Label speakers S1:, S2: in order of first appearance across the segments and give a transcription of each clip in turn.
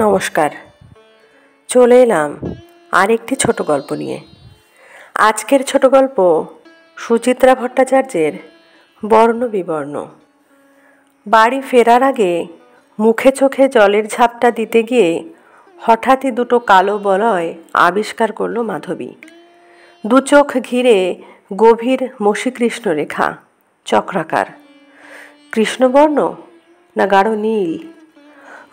S1: নমস্কার, চলে এলাম আরেকটি ছোট গল্প নিয়ে। আজকের ছোট গল্প সুচিত্রা ভট্টাচার্যের বর্ণবিবর্ণ। বাড়ি ফেরার আগে মুখে চোখে জলের ঝাপটা দিতে গিয়ে হঠাৎই দুটো কালো বলয় আবিষ্কার করল মাধবী। দু চোখ ঘিরে গভীর মসীকৃষ্ণ রেখা, চক্রাকার। কৃষ্ণবর্ণ না গাঢ় নীল?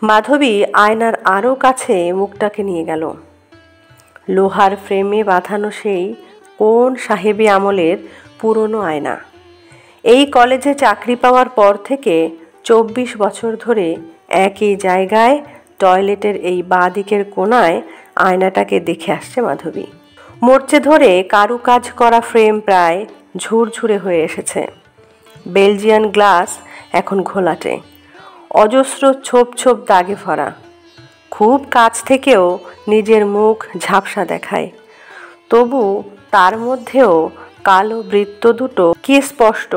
S1: মাধবী আয়নার আরও কাছে মুখটাকে নিয়ে গেল। লোহার ফ্রেমে বাঁধানো সেই কোন সাহেবী আমলের পুরনো আয়না। এই কলেজে চাকরি পাওয়ার পর থেকে 24 বছর ধরে একই জায়গায় টয়লেটের এই বাঁ দিকের কোণায় আয়নাটাকে দেখে আসছে মাধবী। মরচে ধরে কারুকাজ করা ফ্রেম প্রায় ঝুরঝুরে হয়ে এসেছে। বেলজিয়ান গ্লাস এখন ঘোলাটে, অজস্র ছোপ ছোপ দাগে ভরা। খুব কাছ থেকেও নিজের মুখ ঝাপসা দেখায়, তবু তার মধ্যেও কালো বৃত্ত দুটো কি স্পষ্ট।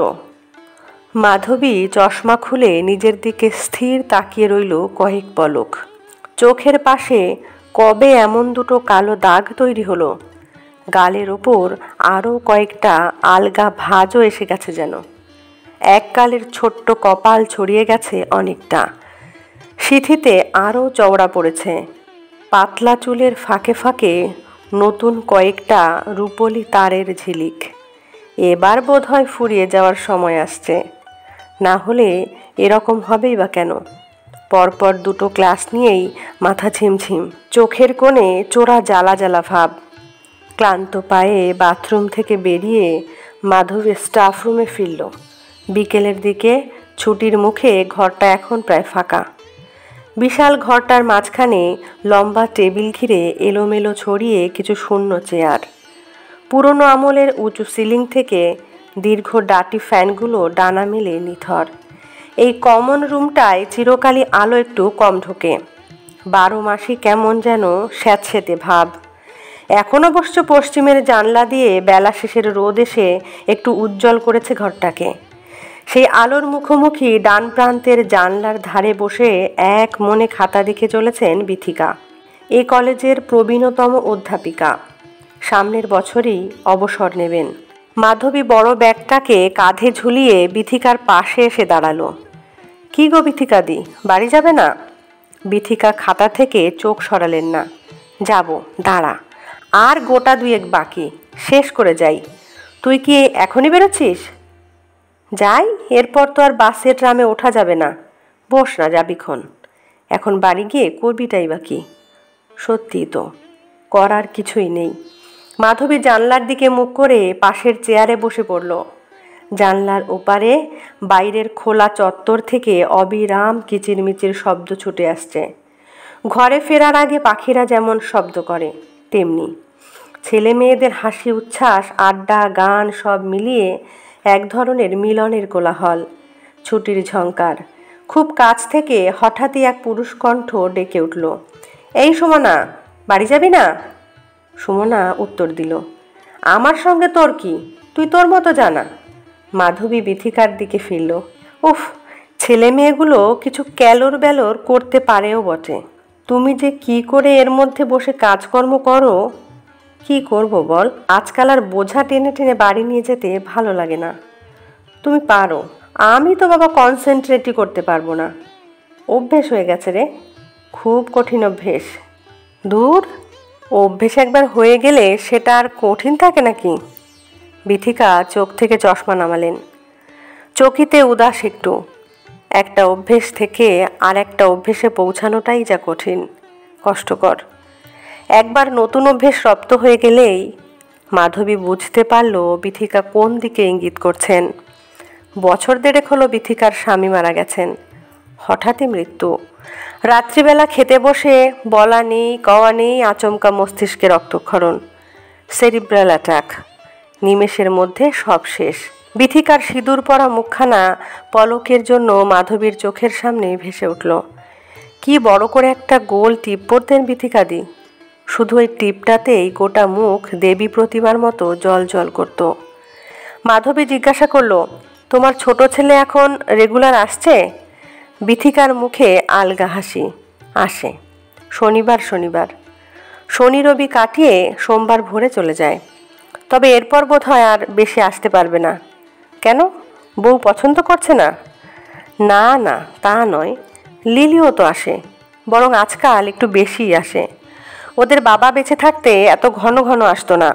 S1: মাধবী চশমা খুলে নিজের দিকে স্থির তাকিয়ে রইল কয়েক পলক। চোখের পাশে কবে এমন দুটো কালো দাগ তৈরি হলো? গালের ওপর আরও কয়েকটা আলগা ভাঁজও এসে গেছে যেন। এককালের ছোট্ট কপাল ছড়িয়ে গেছে অনেকটা, সিঁথিতে আরও চওড়া পড়েছে। পাতলা চুলের ফাঁকে ফাঁকে নতুন কয়েকটা রূপলি তারের ঝিলিক। এবার বোধহয় ফুরিয়ে যাওয়ার সময় আসছে, না হলে এরকম হবেই বা কেন? পরপর দুটো ক্লাস নিয়েই মাথা ঝিমঝিম, চোখের কোণে চোরা জ্বালা জ্বালা ভাব। ক্লান্ত পায়ে বাথরুম থেকে বেরিয়ে মাধবী স্টাফ রুমে ফিরল। বিকেলের দিকে ছুটির মুখে ঘরটা এখন প্রায় ফাঁকা। বিশাল ঘরটার মাঝখানে লম্বা টেবিল ঘিরে এলোমেলো ছড়িয়ে কিছু শূন্য চেয়ার। পুরনো আমলের উঁচু সিলিং থেকে দীর্ঘ ডাটি ফ্যানগুলো ডানা মেলে নিথর। এই কমন রুমটায় চিরকালই আলো একটু কম ঢোকে। 12 মাসই কেমন যেন স্যাঁতসেঁতে ভাব। এখন অবশ্য পশ্চিমের জানলা দিয়ে বেলা শেষের রোদ এসে একটু উজ্জ্বল করেছে ঘরটাকে। সেই আলোর মুখোমুখি ডান প্রান্তের জানলার ধারে বসে এক মনে খাতা দেখে চলেছেন বিথিকা। এই কলেজের প্রবীণতম অধ্যাপিকা, সামনের বছরই অবসর নেবেন। মাধবী বড় ব্যাগটাকে কাঁধে ঝুলিয়ে বিথিকার পাশে এসে দাঁড়ালো। কি গো বিথিকাদি, বাড়ি যাবে না? বিথিকা খাতা থেকে চোখ সরালেন না। যাব, দাঁড়া, আর গোটা দুয়েক বাকি, শেষ করে যাই। তুই কি এখনই বেরোচ্ছিস? যাই, এরপর তো আর বাসে ট্রামে ওঠা যাবে না। বস না, যাবিক্ষণ। এখন বাড়ি গিয়ে করবিটাই বা কি? সত্যিই তো, করার কিছুই নেই। মাধবী জানলার দিকে মুখ করে পাশের চেয়ারে বসে পড়ল। জানলার ওপারে বাইরের খোলা চত্বর থেকে অবিরাম কিচিরমিচির শব্দ ছুটে আসছে। ঘরে ফেরার আগে পাখিরা যেমন শব্দ করে, তেমনি ছেলে মেয়েদের হাসি উচ্ছ্বাস, আড্ডা, গান সব মিলিয়ে এক ধরনের মিলনের কোলাহল, ছুটির ঝংকার। খুব কাছ থেকে হঠাৎই এক পুরুষ কণ্ঠ ডেকে উঠল, এই সুমনা, বাড়ি যাবি না? সুমনা উত্তর দিল, আমার সঙ্গে তোর কি, তুই তোর মতো জানা। মাধবী বিথিকার দিকে ফিরল। উফ, ছেলে মেয়েগুলো কিছু ক্যালোর ব্যালোর করতে পারেও বটে। তুমি যে কি করে এর মধ্যে বসে কাজকর্ম করো। কি করব বল, আজকাল আর বোঝা টেনে টেনে বাড়ি নিয়ে যেতে ভালো লাগে না। তুমি পারো, আমি তো বাবা কনসেন্ট্রেটই করতে পারবো না। অভ্যেস হয়ে গেছে রে, খুব কঠিন অভ্যেস। দূর, অভ্যেস একবার হয়ে গেলে সেটা আর কঠিন থাকে নাকি? বিথিকা চোখ থেকে চশমা নামালেন। চকিতে উদাস একটু। একটা অভ্যেস থেকে আর একটা অভ্যেসে পৌঁছানোটাই যা কঠিন, কষ্টকর। একবার নতুন অভ্যেস রপ্ত হয়ে গেলেই। মাধবী বুঝতে পারল বিথিকা কোন দিকে ইঙ্গিত করছেন। বছর দেড়েক হলো বিথিকার স্বামী মারা গেছেন, হঠাৎই মৃত্যু। রাত্রিবেলা খেতে বসে বলা নেই কওয়া নেই আচমকা মস্তিষ্কে রক্তক্ষরণ, সেরিব্রাল অ্যাটাক। নিমেষের মধ্যে সব শেষ। বিথিকার সিঁদুর পরা মুখখানা পলকের জন্য মাধবীর চোখের সামনে ভেসে উঠল। কি বড় করে একটা গোল টিপ পরতেন বিথিকাদি, শুধু ওই টিপটাতেই গোটা মুখ দেবী প্রতিমার মতো জল জল করত। মাধবী জিজ্ঞাসা করল, তোমার ছোট ছেলে এখন রেগুলার আসছে? বিথিকার মুখে আলগা হাসি। আসে, শনিবার শনিবার শনি রবি কাটিয়ে সোমবার ভোরে চলে যায়। তবে এরপর বোধহয় আর বেশি আসতে পারবে না। কেন, বউ পছন্দ করছে না? না না, তা নয়, লিলিও তো আসে, বরং আজকাল একটু বেশিই আসে। ওদের বাবা বেঁচে থাকতে এত ঘন ঘন আসতো না,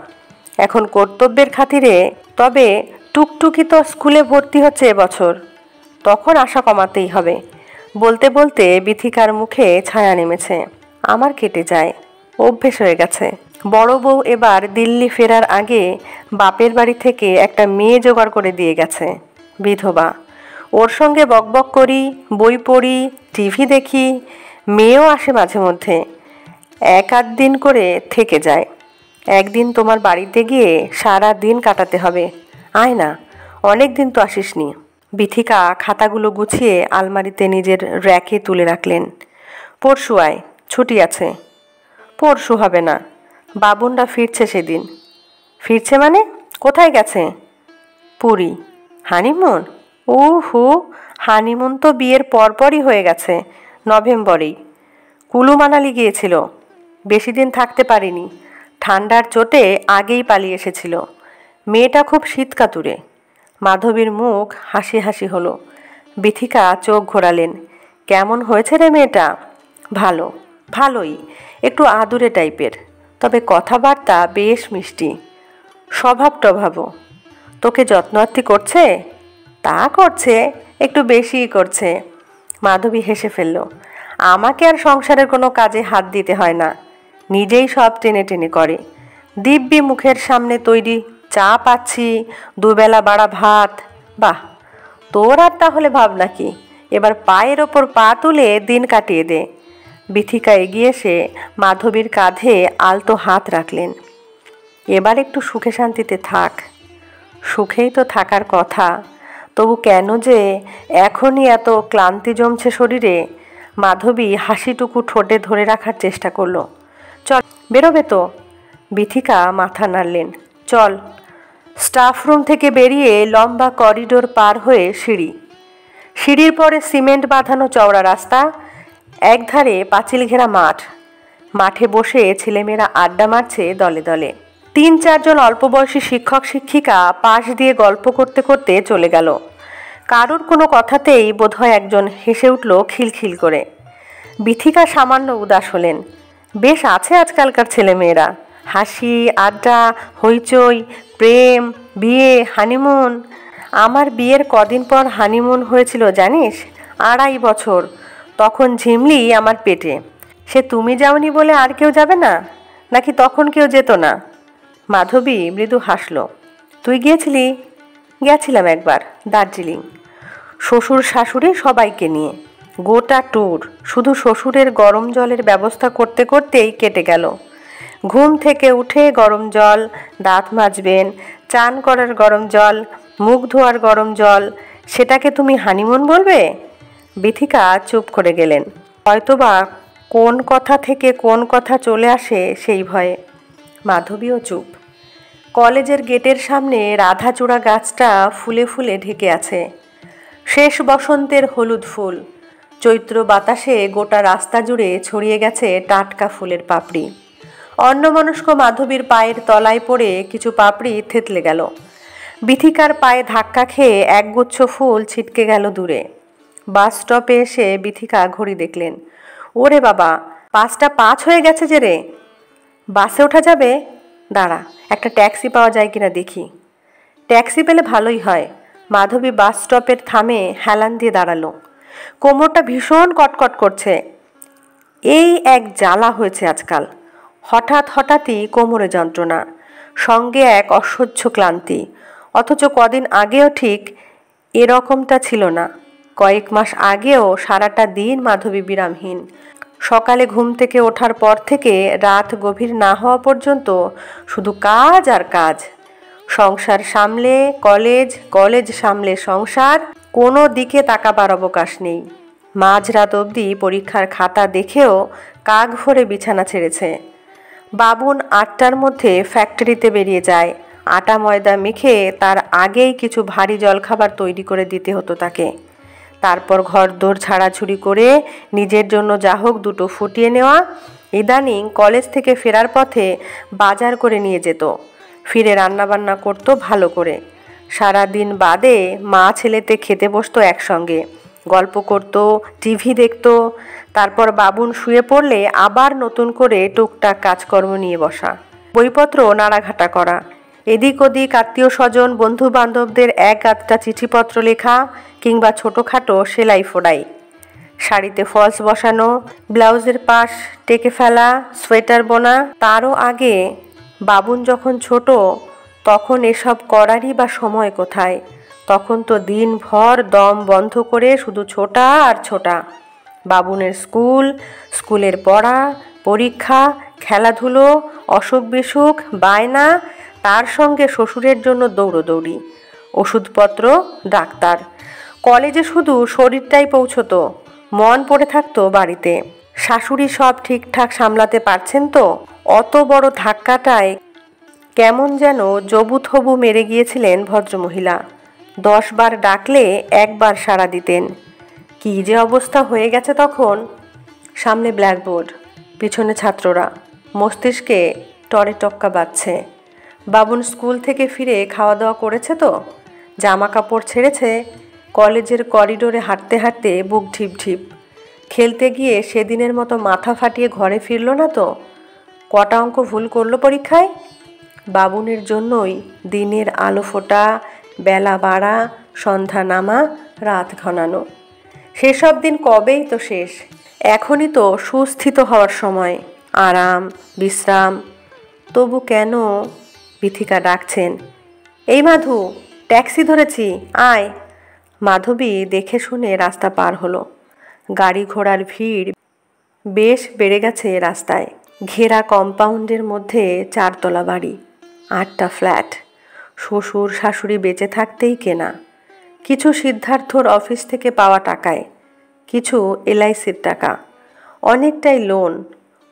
S1: এখন কর্তব্যের খাতিরে। তবে টুকটুকি তো স্কুলে ভর্তি হচ্ছে এবছর, তখন আশা কমাতেই হবে। বলতে বলতে বিথিকার মুখে ছায়া নেমেছে। আমার কেটে যায়, অভ্যেস হয়ে গেছে। বড় বউ এবার দিল্লি ফেরার আগে বাপের বাড়ি থেকে একটা মেয়ে জোগাড় করে দিয়ে গেছে, বিধবা। ওর সঙ্গে বকবক করি, বই পড়ি, টিভি দেখি, মেয়েও আসে মাঝে মধ্যে, এক আধ দিন করে থেকে যায়। একদিন তোমার বাড়িতে গিয়ে সারা দিন কাটাতে হবে, আয় না, অনেক দিন তো আসিসনি। বিথিকা খাতাগুলো গুছিয়ে আলমারিতে নিজের র্যাকে তুলে রাখলেন। পরশু আয়, ছুটি আছে। পরশু হবে না, বাবুনরা ফিরছে সেদিন। ফিরছে মানে? কোথায় গেছে? পুরী। হানিমুন? হু, হানিমুন তো বিয়ের পরপরই হয়ে গেছে, নভেম্বরেই। কুলু মানালি গিয়েছিল, বেশি দিন থাকতে পারিনি, ঠান্ডার চোটে আগেই পালিয়ে এসেছিল। মেয়েটা খুব শীতকাতুরে। মাধবীর মুখ হাসি হাসি হলো। বিথিকা চোখ ঘোরালেন। কেমন হয়েছে রে মেয়েটা? ভালো, ভালোই, একটু আদুরে টাইপের, তবে কথাবার্তা বেশ মিষ্টি। স্বভাব টভাবও। তোকে যত্নআত্তি করছে? তা করছে, একটু বেশিই করছে। মাধবী হেসে ফেলল। আমাকে আর সংসারের কোনো কাজে হাত দিতে হয় না, নিজেই সব টেনে টেনে করে। দিব্যি মুখের সামনে তৈরি চা পাচ্ছি, দুবেলা বাড়া ভাত। বাহ, তোর আর তাহলে ভাবনা কি, এবার পায়ের ওপর পা তুলে দিন কাটিয়ে দে। বিথিকা এগিয়ে এসে মাধবীর কাঁধে আলতো হাত রাখলেন। এবার একটু সুখে শান্তিতে থাক। সুখেই তো থাকার কথা, তবু কেন যে এখনই এত ক্লান্তি জমছে শরীরে। মাধবী হাসিটুকু ঠোঁটে ধরে রাখার চেষ্টা করল। চল, বেরোবে তো? বিথিকা মাথা নাড়লেন। চল। স্টাফ রুম থেকে বেরিয়ে লম্বা করিডোর পার হয়ে সিঁড়ি। সিঁড়ির পরে সিমেন্ট বাঁধানো চওড়া রাস্তা, একধারে পাঁচিল ঘেরা মাঠ। মাঠে বসে ছেলেমেয়েরা আড্ডা মারছে দলে দলে। ৩-৪ জন অল্প বয়সী শিক্ষক শিক্ষিকা পাশ দিয়ে গল্প করতে করতে চলে গেল। কারোর কোনো কথাতেই বোধহয় একজন হেসে উঠল খিলখিল করে। বিথিকা সামান্য উদাস হলেন। বেশ আছে আজকালকার ছেলেমেয়েরা, হাসি, আড্ডা, হইচই, প্রেম, বিয়ে, হানিমুন। আমার বিয়ের কদিন পর হানিমুন হয়েছিল জানিস, ২.৫ বছর। তখন ঝিমলি আমার পেটে। সে তুমি যাওনি বলে আর কেউ যাবে না নাকি? তখন কেউ যেত না? মাধবী মৃদু হাসল। তুই গিয়েছিলি? গেছিলাম একবার, দার্জিলিং, শ্বশুর শাশুড়ি সবাইকে নিয়ে। গোটা ট্যুর শুধু শ্বশুরের গরম জলের ব্যবস্থা করতে করতেই কেটে গেল। ঘুম থেকে উঠে গরম জল, দাঁত মাজবেন, চান করার গরম জল, মুখ ধোয়ার গরম জল, সেটাকে তুমি হানিমুন বলবে? বিথিকা চুপ করে গেলেন। হয়তোবা কোন কথা থেকে কোন কথা চলে আসে সেই ভয়ে। মাধবীও চুপ। কলেজের গেটের সামনে রাধাচূড়া গাছটা ফুলে ফুলে ঢেকে আছে। শেষ বসন্তের হলুদ ফুল। চৈত্র বাতাসে গোটা রাস্তা জুড়ে ছড়িয়ে গেছে টাটকা ফুলের পাপড়ি। অন্যমনস্ক মাধবীর পায়ের তলায় পড়ে কিছু পাপড়ি থেতলে গেল। বিথিকার পায়ে ধাক্কা খেয়ে একগুচ্ছ ফুল ছিটকে গেল দূরে। বাস স্টপে এসে বিথিকা ঘড়ি দেখলেন। ওরে বাবা, ৫টা ৫ হয়ে গেছে যে রে। বাসে ওঠা যাবে? দাঁড়া, একটা ট্যাক্সি পাওয়া যায় কিনা দেখি। ট্যাক্সি পেলে ভালোই হয়। মাধবী বাস স্টপের থামে হেলান দিয়ে দাঁড়ালো। কোমরটা ভীষণ কটকট করছে। এই এক জ্বালা হয়েছে আজকাল। হঠাৎই কোমরে যন্ত্রণা, সঙ্গে এক অসহ্য ক্লান্তি। অথচ কদিন আগেও ঠিক এরকমটা ছিল না। কয়েক মাস আগেও সারাটা দিন মাধবী বিরামহীন। সকালে ঘুম থেকে ওঠার পর থেকে রাত গভীর না হওয়া পর্যন্ত শুধু কাজ আর কাজ। সংসার সামলে কলেজ, কলেজ সামলে সংসার, কোনো দিকে তাকাবার অবকাশ নেই। মাঝরাত অবধি পরীক্ষার খাতা দেখেও কাক ভরে বিছানা ছেড়েছে। বাবুন ৮টার মধ্যে ফ্যাক্টরিতে বেরিয়ে যায়। আটা ময়দা মেখে তার আগেই কিছু ভারী জলখাবার তৈরি করে দিতে হতো তাকে। তারপর ঘরদোর ঝাড়াঝুড়ি করে নিজের জন্য যা হোক দুটো ফুটিয়ে নেওয়া, ইদানিং কলেজ থেকে ফেরার পথে বাজার করে নিয়ে যেত, ফিরে রান্নাবান্না করতো ভালো করে। সারাদিন বাদে মা ছেলেতে খেতে বসতো একসঙ্গে, গল্প করত, টিভি দেখত। তারপর বাবুন শুয়ে পড়লে আবার নতুন করে টুকটাক কাজকর্ম নিয়ে বসা, বইপত্র নাড়াঘাটা করা, এদিক ওদিক আত্মীয় স্বজন বন্ধু বান্ধবদের এক আধটা চিঠিপত্র লেখা কিংবা ছোটোখাটো সেলাই ফোড়াই, শাড়িতে ফলস বসানো, ব্লাউজের পাশ টেকে ফেলা, সোয়েটার বোনা। তারও আগে বাবুন যখন ছোট তখন এসব করারই বা সময় কোথায়? তখন তো দিনভর দম বন্ধ করে শুধু ছোটা আর ছোটা। বাবুনের স্কুল, স্কুলের পড়া, পরীক্ষা, খেলাধুলো, অসুখ বিসুখ, বায়না, তার সঙ্গে শ্বশুরের জন্য দৌড়োদৌড়ি, ওষুধপত্র, ডাক্তার। কলেজে শুধু শরীরটাই পৌঁছতো, মন পড়ে থাকতো বাড়িতে। শাশুড়ি সব ঠিকঠাক সামলাতে পারছেন তো? অত বড় ধাক্কাটায় কেমন যেন জবুথবু মেরে গিয়েছিলেন ভদ্রমহিলা। 10 বার ডাকলে একবার সাড়া দিতেন। কী যে অবস্থা হয়ে গেছে তখন! সামনে ব্ল্যাকবোর্ড, পিছনে ছাত্ররা, মস্তিষ্কে টরে টক্কা বাজছে। বাবুন স্কুল থেকে ফিরে খাওয়া দাওয়া করেছে তো? জামা কাপড় ছেড়েছে? কলেজের করিডোরে হাঁটতে হাঁটতে বুক ঢিপ ঢিপ। খেলতে গিয়ে সেদিনের মতো মাথা ফাটিয়ে ঘরে ফিরল না তো? কটা অঙ্ক ভুল করলো পরীক্ষায়? বাবুনের জন্যই দিনের আলো ফোটা, বেলা বাড়া, সন্ধ্যা নামা, রাত ঘনানো। সেসব দিন কবেই তো শেষ। এখনই তো সুস্থিত হওয়ার সময়, আরাম, বিশ্রাম। তবু কেন? বিথিকা ডাকছেন, এই মাধু, ট্যাক্সি ধরেছি, আয়। মাধবী দেখে শুনে রাস্তা পার হলো। গাড়ি ঘোড়ার ভিড় বেশ বেড়ে গেছে রাস্তায়। ঘেরা কম্পাউন্ডের মধ্যে 4 তলা বাড়ি, 8টা ফ্ল্যাট। শ্বশুর শাশুড়ি বেঁচে থাকতেই কেনা। কিছু সিদ্ধার্থর অফিস থেকে পাওয়া টাকায়, কিছু LICর টাকা, অনেকটাই লোন।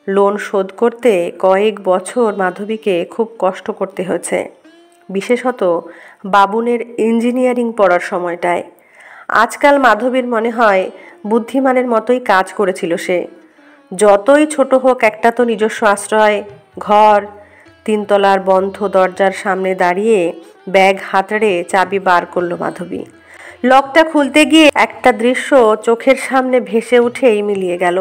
S1: লোন শোধ করতে কয়েক বছর মাধবীকে খুব কষ্ট করতে হয়েছে, বিশেষত বাবুনের ইঞ্জিনিয়ারিং পড়ার সময়টায়। আজকাল মাধবীর মনে হয় বুদ্ধিমানের মতোই কাজ করেছিল সে। যতই ছোট হোক একটা তো নিজস্ব আশ্রয়, ঘর। 3 তলার বন্ধ দরজার সামনে দাঁড়িয়ে ব্যাগ হাতড়ে চাবি বার করলো মাধবী। লকটা খুলতে গিয়ে একটা দৃশ্য চোখের সামনে ভেসে উঠেই মিলিয়ে গেল।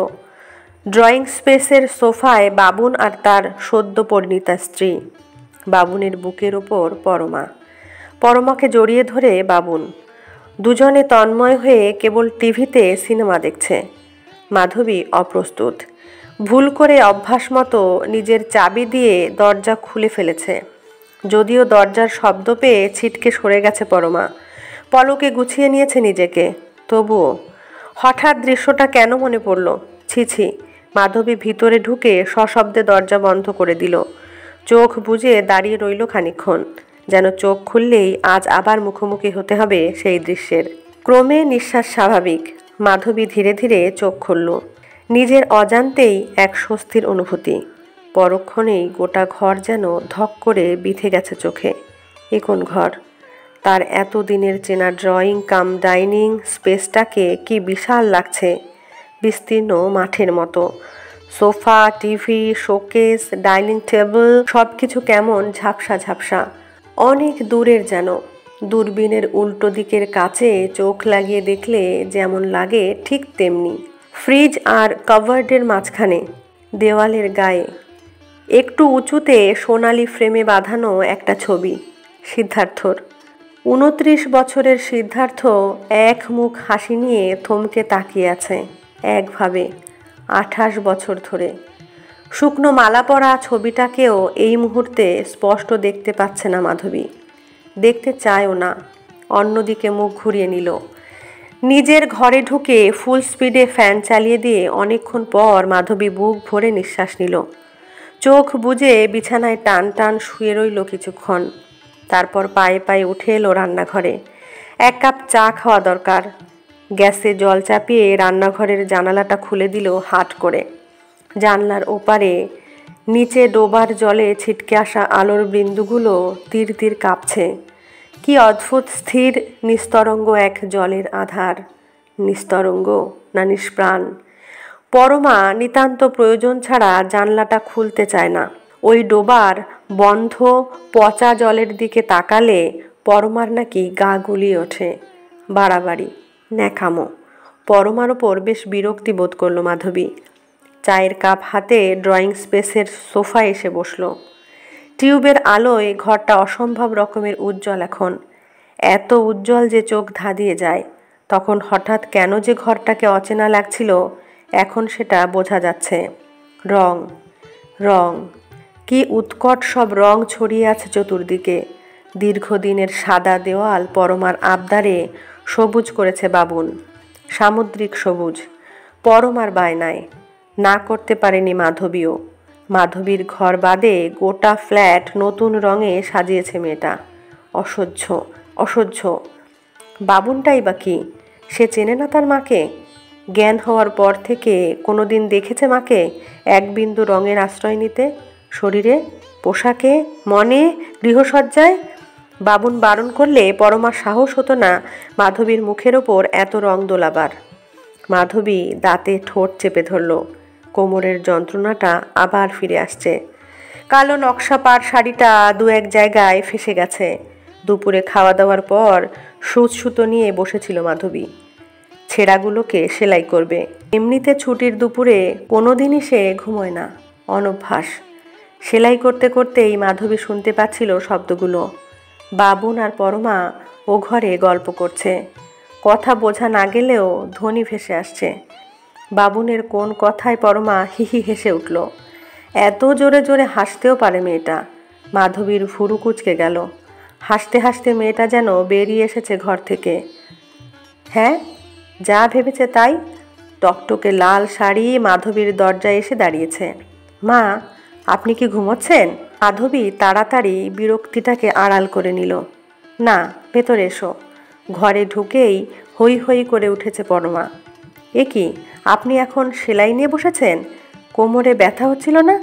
S1: ড্রয়িং স্পেসের সোফায় বাবুন আর তার সদ্য পরিণীতা স্ত্রী। বাবুনের বুকের ওপর পরমা, পরমাকে জড়িয়ে ধরে বাবুন। দুজনে তন্ময় হয়ে কেবল টিভিতে সিনেমা দেখছে। মাধবী অপ্রস্তুত, ভুল করে অভ্যাস মতো নিজের চাবি দিয়ে দরজা খুলে ফেলেছে। যদিও দরজার শব্দ পেয়ে ছিটকে সরে গেছে পরমা, পলকে গুছিয়ে নিয়েছে নিজেকে। তবুও হঠাৎ দৃশ্যটা কেন মনে পড়ল? ছি ছি! মাধবী ভিতরে ঢুকে সশব্দে দরজা বন্ধ করে দিল। চোখ বুজে দাঁড়িয়ে রইল খানিকক্ষণ, যেন চোখ খুললেই আজ আবার মুখোমুখি হতে হবে সেই দৃশ্যের। ক্রমে নিঃশ্বাস স্বাভাবিক, মাধবী ধীরে ধীরে চোখ খুলল। নিজের অজান্তেই এক স্বস্তির অনুভূতি। পরক্ষণেই গোটা ঘর যেন ধক করে বিঁধে গেছে চোখে। এ কোন ঘর? তার এতদিনের চেনা ড্রয়িং কাম ডাইনিং স্পেসটাকে কি বিশাল লাগছে, বিস্তীর্ণ মাঠের মতো। Sofa, TV, showcase, dining table সব কিছু কেমন ঝাপসা ঝাপসা, অনেক দূরের যেন। দূরবীনের উল্টো দিকের কাছে চোখ লাগিয়ে দেখলে যেমন লাগে ঠিক তেমনি। ফ্রিজ আর কাভার্ডের মাঝখানে, দেওয়ালের গায়ে একটু উঁচুতে সোনালি ফ্রেমে বাঁধানো একটা ছবি সিদ্ধার্থর। 29 বছরের সিদ্ধার্থ এক মুখ হাসি নিয়ে থমকে তাকিয়ে আছে একভাবে 28 বছর ধরে। শুকনো মালা পরা ছবিটাকেও এই মুহূর্তে স্পষ্ট দেখতে পাচ্ছে না মাধবী, দেখতে চায়ও না। অন্যদিকে মুখ ঘুরিয়ে নিল। নিজের ঘরে ঢুকে ফুল স্পিডে ফ্যান চালিয়ে দিয়ে অনেকক্ষণ পর মাধবী বুক ভরে নিঃশ্বাস নিল। চোখ বুজে বিছানায় টান টান শুয়ে রইল কিছুক্ষণ। তারপর পায়ে পায়ে উঠে এলো রান্নাঘরে। 1 কাপ চা খাওয়া দরকার। গ্যাসে জল চাপিয়ে রান্নাঘরের জানালাটা খুলে দিল হাট করে। জানলার ওপারে নিচে ডোবার জলে ছিটকে আসা আলোর বিন্দুগুলো তীর তীর কাঁপছে। কি অদ্ভুত স্থির নিস্তরঙ্গ এক জলের আধার। নিস্তরঙ্গ না নিষ্প্রাণ? পরমা নিতান্ত প্রয়োজন ছাড়া জানলাটা খুলতে চায় না। ওই ডোবার বন্ধ পচা জলের দিকে তাকালে পরমার নাকি গা গুলিয়ে ওঠে। বাড়াবাড়ি, ন্যাকামো। পরমার ওপর বেশ বিরক্তি বোধ করলো মাধবী। চায়ের কাপ হাতে ড্রয়িং স্পেসের সোফায় এসে বসল। টিউবের আলোয় ঘরটা অসম্ভব রকমের উজ্জ্বল এখন, এত উজ্জ্বল যে চোখ ধাঁধিয়ে যায়। তখন হঠাৎ কেন যে ঘরটাকে অচেনা লাগছিল এখন সেটা বোঝা যাচ্ছে। রং, রং, কি উৎকট সব রং ছড়িয়ে আছে চতুর্দিকে। দীর্ঘদিনের সাদা দেওয়াল পরমার আবদারে সবুজ করেছে বাবুন, সামুদ্রিক সবুজ। পরমার বায়নায় না করতে পারেনি মাধবীও। মাধবীর ঘর বাদে গোটা ফ্ল্যাট নতুন রঙে সাজিয়েছে মেয়েটা। অসহ্য, অসহ্য। বাবুনটাই বা কি, সে চেনে না তার মাকে? জ্ঞান হওয়ার পর থেকে কোনো দিন দেখেছে মাকে এক বিন্দু রঙের আশ্রয় নিতে? শরীরে, পোশাকে, মনে, গৃহসজ্জায়? বাবুন বারণ করলে পরমার সাহস হতো না মাধবীর মুখের ওপর এত রং দোলাবার। মাধবী দাঁতে ঠোঁট চেপে ধরল। কোমরের যন্ত্রণাটা আবার ফিরে আসছে। কালো নকশা পাড় শাড়িটা দু এক জায়গায় ফেসে গেছে। দুপুরে খাওয়া দাওয়ার পর সুচ সুতো নিয়ে বসেছিল মাধবী। ছেঁড়াগুলোকে সেলাই করবে। এমনিতে ছুটির দুপুরে কোনোদিনই সে ঘুমোয় না, অনভ্যাস। সেলাই করতে করতেই মাধবী শুনতে পাচ্ছিল শব্দগুলো। বাবুন আর পরমা ও ঘরে গল্প করছে। কথা বোঝা না গেলেও ধ্বনি ভেসে আসছে। বাবুনের কোন কথায় পরমা হিহি হেসে উঠল। এত জোরে জোরে হাসতেও পারে মেয়েটা। মাধবীর ভুরু কুঁচকে গেল। হাসতে হাসতে মেয়েটা যেন বেরিয়ে এসেছে ঘর থেকে। হ্যাঁ, যা ভেবেছে তাই। টকটকে লাল শাড়ি মাধবীর দরজায় এসে দাঁড়িয়েছে। মা, আপনি কি ঘুমোচ্ছেন? মাধবী তাড়াতাড়ি বিরক্তিটাকে আড়াল করে নিল। না, ভেতরে এসো। ঘরে ঢুকেই হই হই করে উঠেছে পরমা। এ কি, আপনি এখন সেলাই নিয়ে বসেছেন? কোমরে ব্যথা হচ্ছিল না?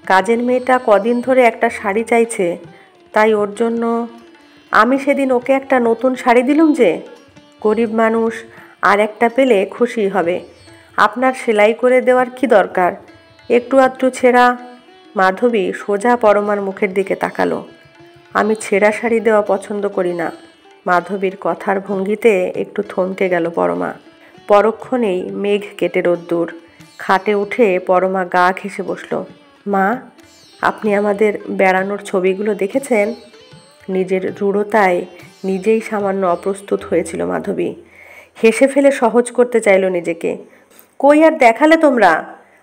S1: কাজের মেয়েটা কদিন ধরে একটা শাড়ি চাইছে, তাই ওর জন্য আমি সেদিন ওকে একটা নতুন শাড়ি দিলুম যে। গরিব মানুষ, আর একটা পেলে খুশি হবে। আপনার সেলাই করে দেওয়ার কি দরকার? একটু আধটু ছেঁড়া। মাধবী সোজা পরমার মুখের দিকে তাকালো। আমি ছেঁড়া শাড়ি দেওয়া পছন্দ করি না। মাধবীর কথার ভঙ্গিতে একটু থমকে গেল পরমা। পরক্ষণেই মেঘ কেটে রোদ্দুর। খাটে উঠে পরমা গা ঘেঁষে বসল। মা, আপনি আমাদের বেড়ানোর ছবিগুলো দেখেছেন? নিজের রূঢ়তায় নিজেই সামান্য অপ্রস্তুত হয়েছিল মাধবী। হেসে ফেলে সহজ করতে চাইল নিজেকে। কই আর দেখালে তোমরা?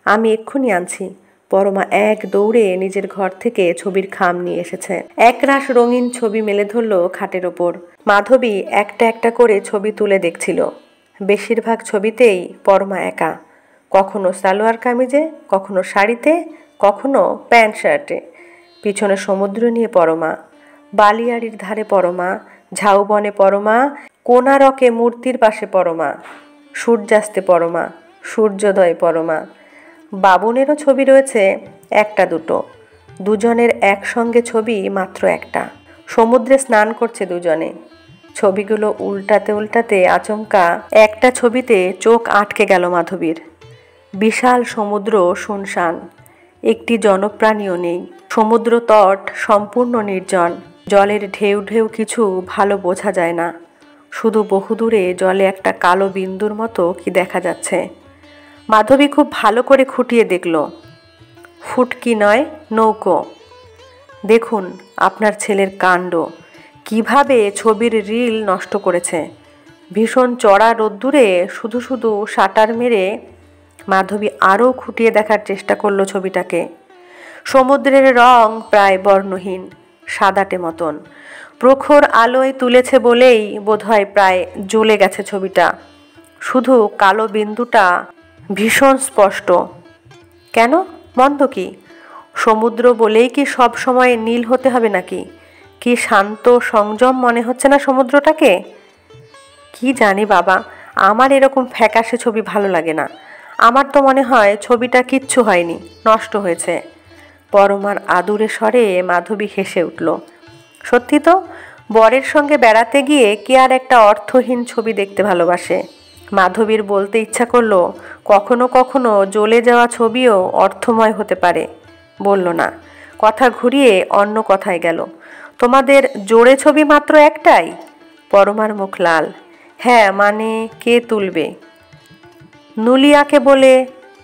S1: আমি এক্ষুনি আনছি। পরমা এক দৌড়ে নিজের ঘর থেকে ছবির খাম নিয়ে এসেছে। একরাশ রঙিন ছবি মেলে ধরল খাটের ওপর। মাধবী একটা একটা করে ছবি তুলে দেখছিল। বেশিরভাগ ছবিতেই পরমা একা, কখনো সালোয়ার কামিজে, কখনো শাড়িতে, কখনো প্যান্ট শার্টে। পিছনে সমুদ্র নিয়ে পরমা, বালিয়াড়ির ধারে পরমা, ঝাউবনে পরমা, কোনারকে মূর্তির পাশে পরমা, সূর্যাস্তে পরমা, সূর্যোদয়ে পরমা। বাবুনেরও ছবি রয়েছে একটা দুটো। দুজনের একসঙ্গে ছবি মাত্র একটা। সমুদ্রে স্নান করছে দুজনে। ছবিগুলো উল্টাতে উল্টাতে আচমকা একটা ছবিতে চোখ আটকে গেল মাধবীর। বিশাল সমুদ্র শুনশান, একটি জনপ্রাণীও নেই। সমুদ্র তট সম্পূর্ণ নির্জন। জলের ঢেউ ঢেউ কিছু ভালো বোঝা যায় না। শুধু বহুদূরে জলে একটা কালো বিন্দুর মতো কি দেখা যাচ্ছে। মাধবী খুব ভালো করে খুঁটিয়ে দেখল। ফুটকি নয়, নৌকো। দেখুন আপনার ছেলের কাণ্ড, কিভাবে ছবির রিল নষ্ট করেছে। ভীষণ চড়া রোদ্দুরে শুধু শুধু শাটার মেরে মাধবী আরও খুঁটিয়ে দেখার চেষ্টা করলো ছবিটাকে। সমুদ্রের রং প্রায় বর্ণহীন, সাদাটে মতন। প্রখর আলোয় তুলেছে বলেই বোধহয় প্রায় জ্বলে গেছে ছবিটা। শুধু কালো বিন্দুটা ভীষণ স্পষ্ট। কেন, মন্দ কি? সমুদ্র বলেই কি সব সময় নীল হতে হবে নাকি? কি শান্ত সংযম মনে হচ্ছে না সমুদ্রটাকে? কি জানি বাবা, আমার এরকম ফ্যাকাশে ছবি ভালো লাগে না। আমার তো মনে হয় ছবিটা কিচ্ছু হয়নি, নষ্ট হয়েছে। পরমার আদুরে স্বরে মাধবী হেসে উঠল। সত্যি তো, বরের সঙ্গে বেড়াতে গিয়ে কে আর একটা অর্থহীন ছবি দেখতে ভালোবাসে? মাধবীর বলতে ইচ্ছা করলো, কখনো কখনো জ্বলে যাওয়া ছবিও অর্থময় হতে পারে। বলল না, কথা ঘুরিয়ে অন্য কথায় গেল। তোমাদের জোড়ে ছবি মাত্র একটাই? পরমার মুখ লাল। হ্যাঁ, মানে কে তুলবে? নুলিয়াকে বলে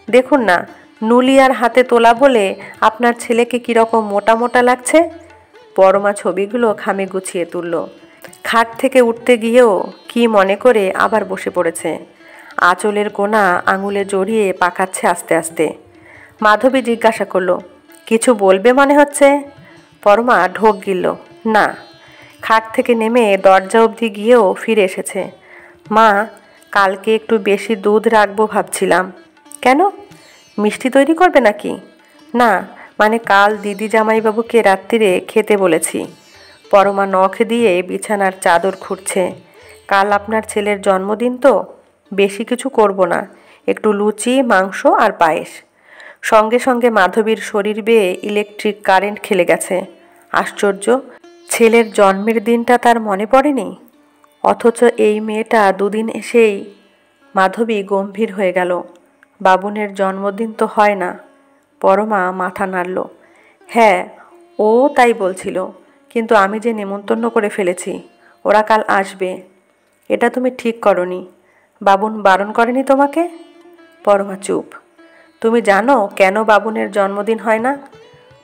S1: দেখুন না, নুলিয়ার হাতে তোলা বলে আপনার ছেলেকে কীরকম মোটা মোটা লাগছে। পরমা ছবিগুলো খামে গুছিয়ে তুলল। খাট থেকে উঠতে গিয়েও কি মনে করে আবার বসে পড়েছে। আঁচলের কোনা আঙুলে জড়িয়ে পাকাচ্ছে আস্তে আস্তে। মাধবী জিজ্ঞাসা করলো, কিছু বলবে মনে হচ্ছে? পরমা ঢোক গিলল, না। খাট থেকে নেমে দরজা অবধি গিয়েও ফিরে এসেছে। মা, কালকে একটু বেশি দুধ রাখবো ভাবছিলাম। কেন? মিষ্টি তৈরি করবে নাকি? না, মানে কাল দিদি জামাইবাবুকে রাত্রিরে খেতে বলেছি। পরমা নখ দিয়ে বিছানার চাদর খুঁড়ছে। কাল আপনার ছেলের জন্মদিন তো, বেশি কিছু করব না, একটু লুচি, মাংস আর পায়েস। সঙ্গে সঙ্গে মাধবীর শরীর বেয়ে ইলেকট্রিক কারেন্ট খেলে গেছে। আশ্চর্য, ছেলের জন্মের দিনটা তার মনে পড়েনি, অথচ এই মেয়েটা দুদিন এসেই। মাধবী গম্ভীর হয়ে গেল। বাবুনের জন্মদিন তো হয় না। পরমা মাথা নাড়ল। হ্যাঁ, ও তাই বলছিল, কিন্তু আমি যে নেমন্তন্ন করে ফেলেছি, ওরা কাল আসবে। এটা তুমি ঠিক করনি। বাবুন বারণ করেনি তোমাকে? পরমা চুপ। তুমি জানো কেন বাবুনের জন্মদিন হয় না?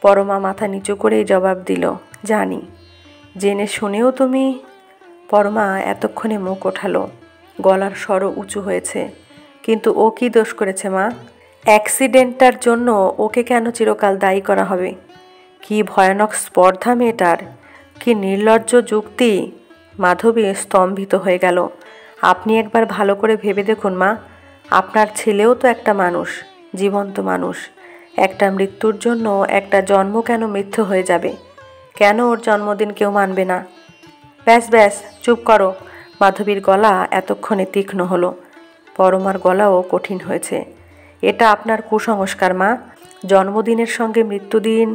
S1: পরমা মাথা নিচু করেই জবাব দিল, জানি। জেনে শুনেও তুমি? পরমা এতক্ষণে মুখ ওঠালো, গলার স্বরও উঁচু হয়েছে। কিন্তু ও কি দোষ করেছে মা? অ্যাক্সিডেন্টটার জন্য ওকে কেন চিরকাল দায়ী করা হবে? কি ভয়ানক স্পর্ধা মেয়েটার, কি নির্লজ্জ যুক্তি! মাধবী স্তম্ভিত হয়ে গেল। আপনি একবার ভালো করে ভেবে দেখুন মা, আপনার ছেলেও তো একটা মানুষ, জীবন্ত মানুষ। একটা মৃত্যুর জন্য একটা জন্ম কেন মিথ্যে হয়ে যাবে? কেন ওর জন্মদিন কেউ মানবে না? ব্যাস ব্যাস, চুপ করো। মাধবীর গলা এতক্ষণে তীক্ষ্ণ হলো। পরমার গলাও কঠিন হয়েছে। এটা আপনার কুসংস্কার মা, জন্মদিনের সঙ্গে মৃত্যুদিন।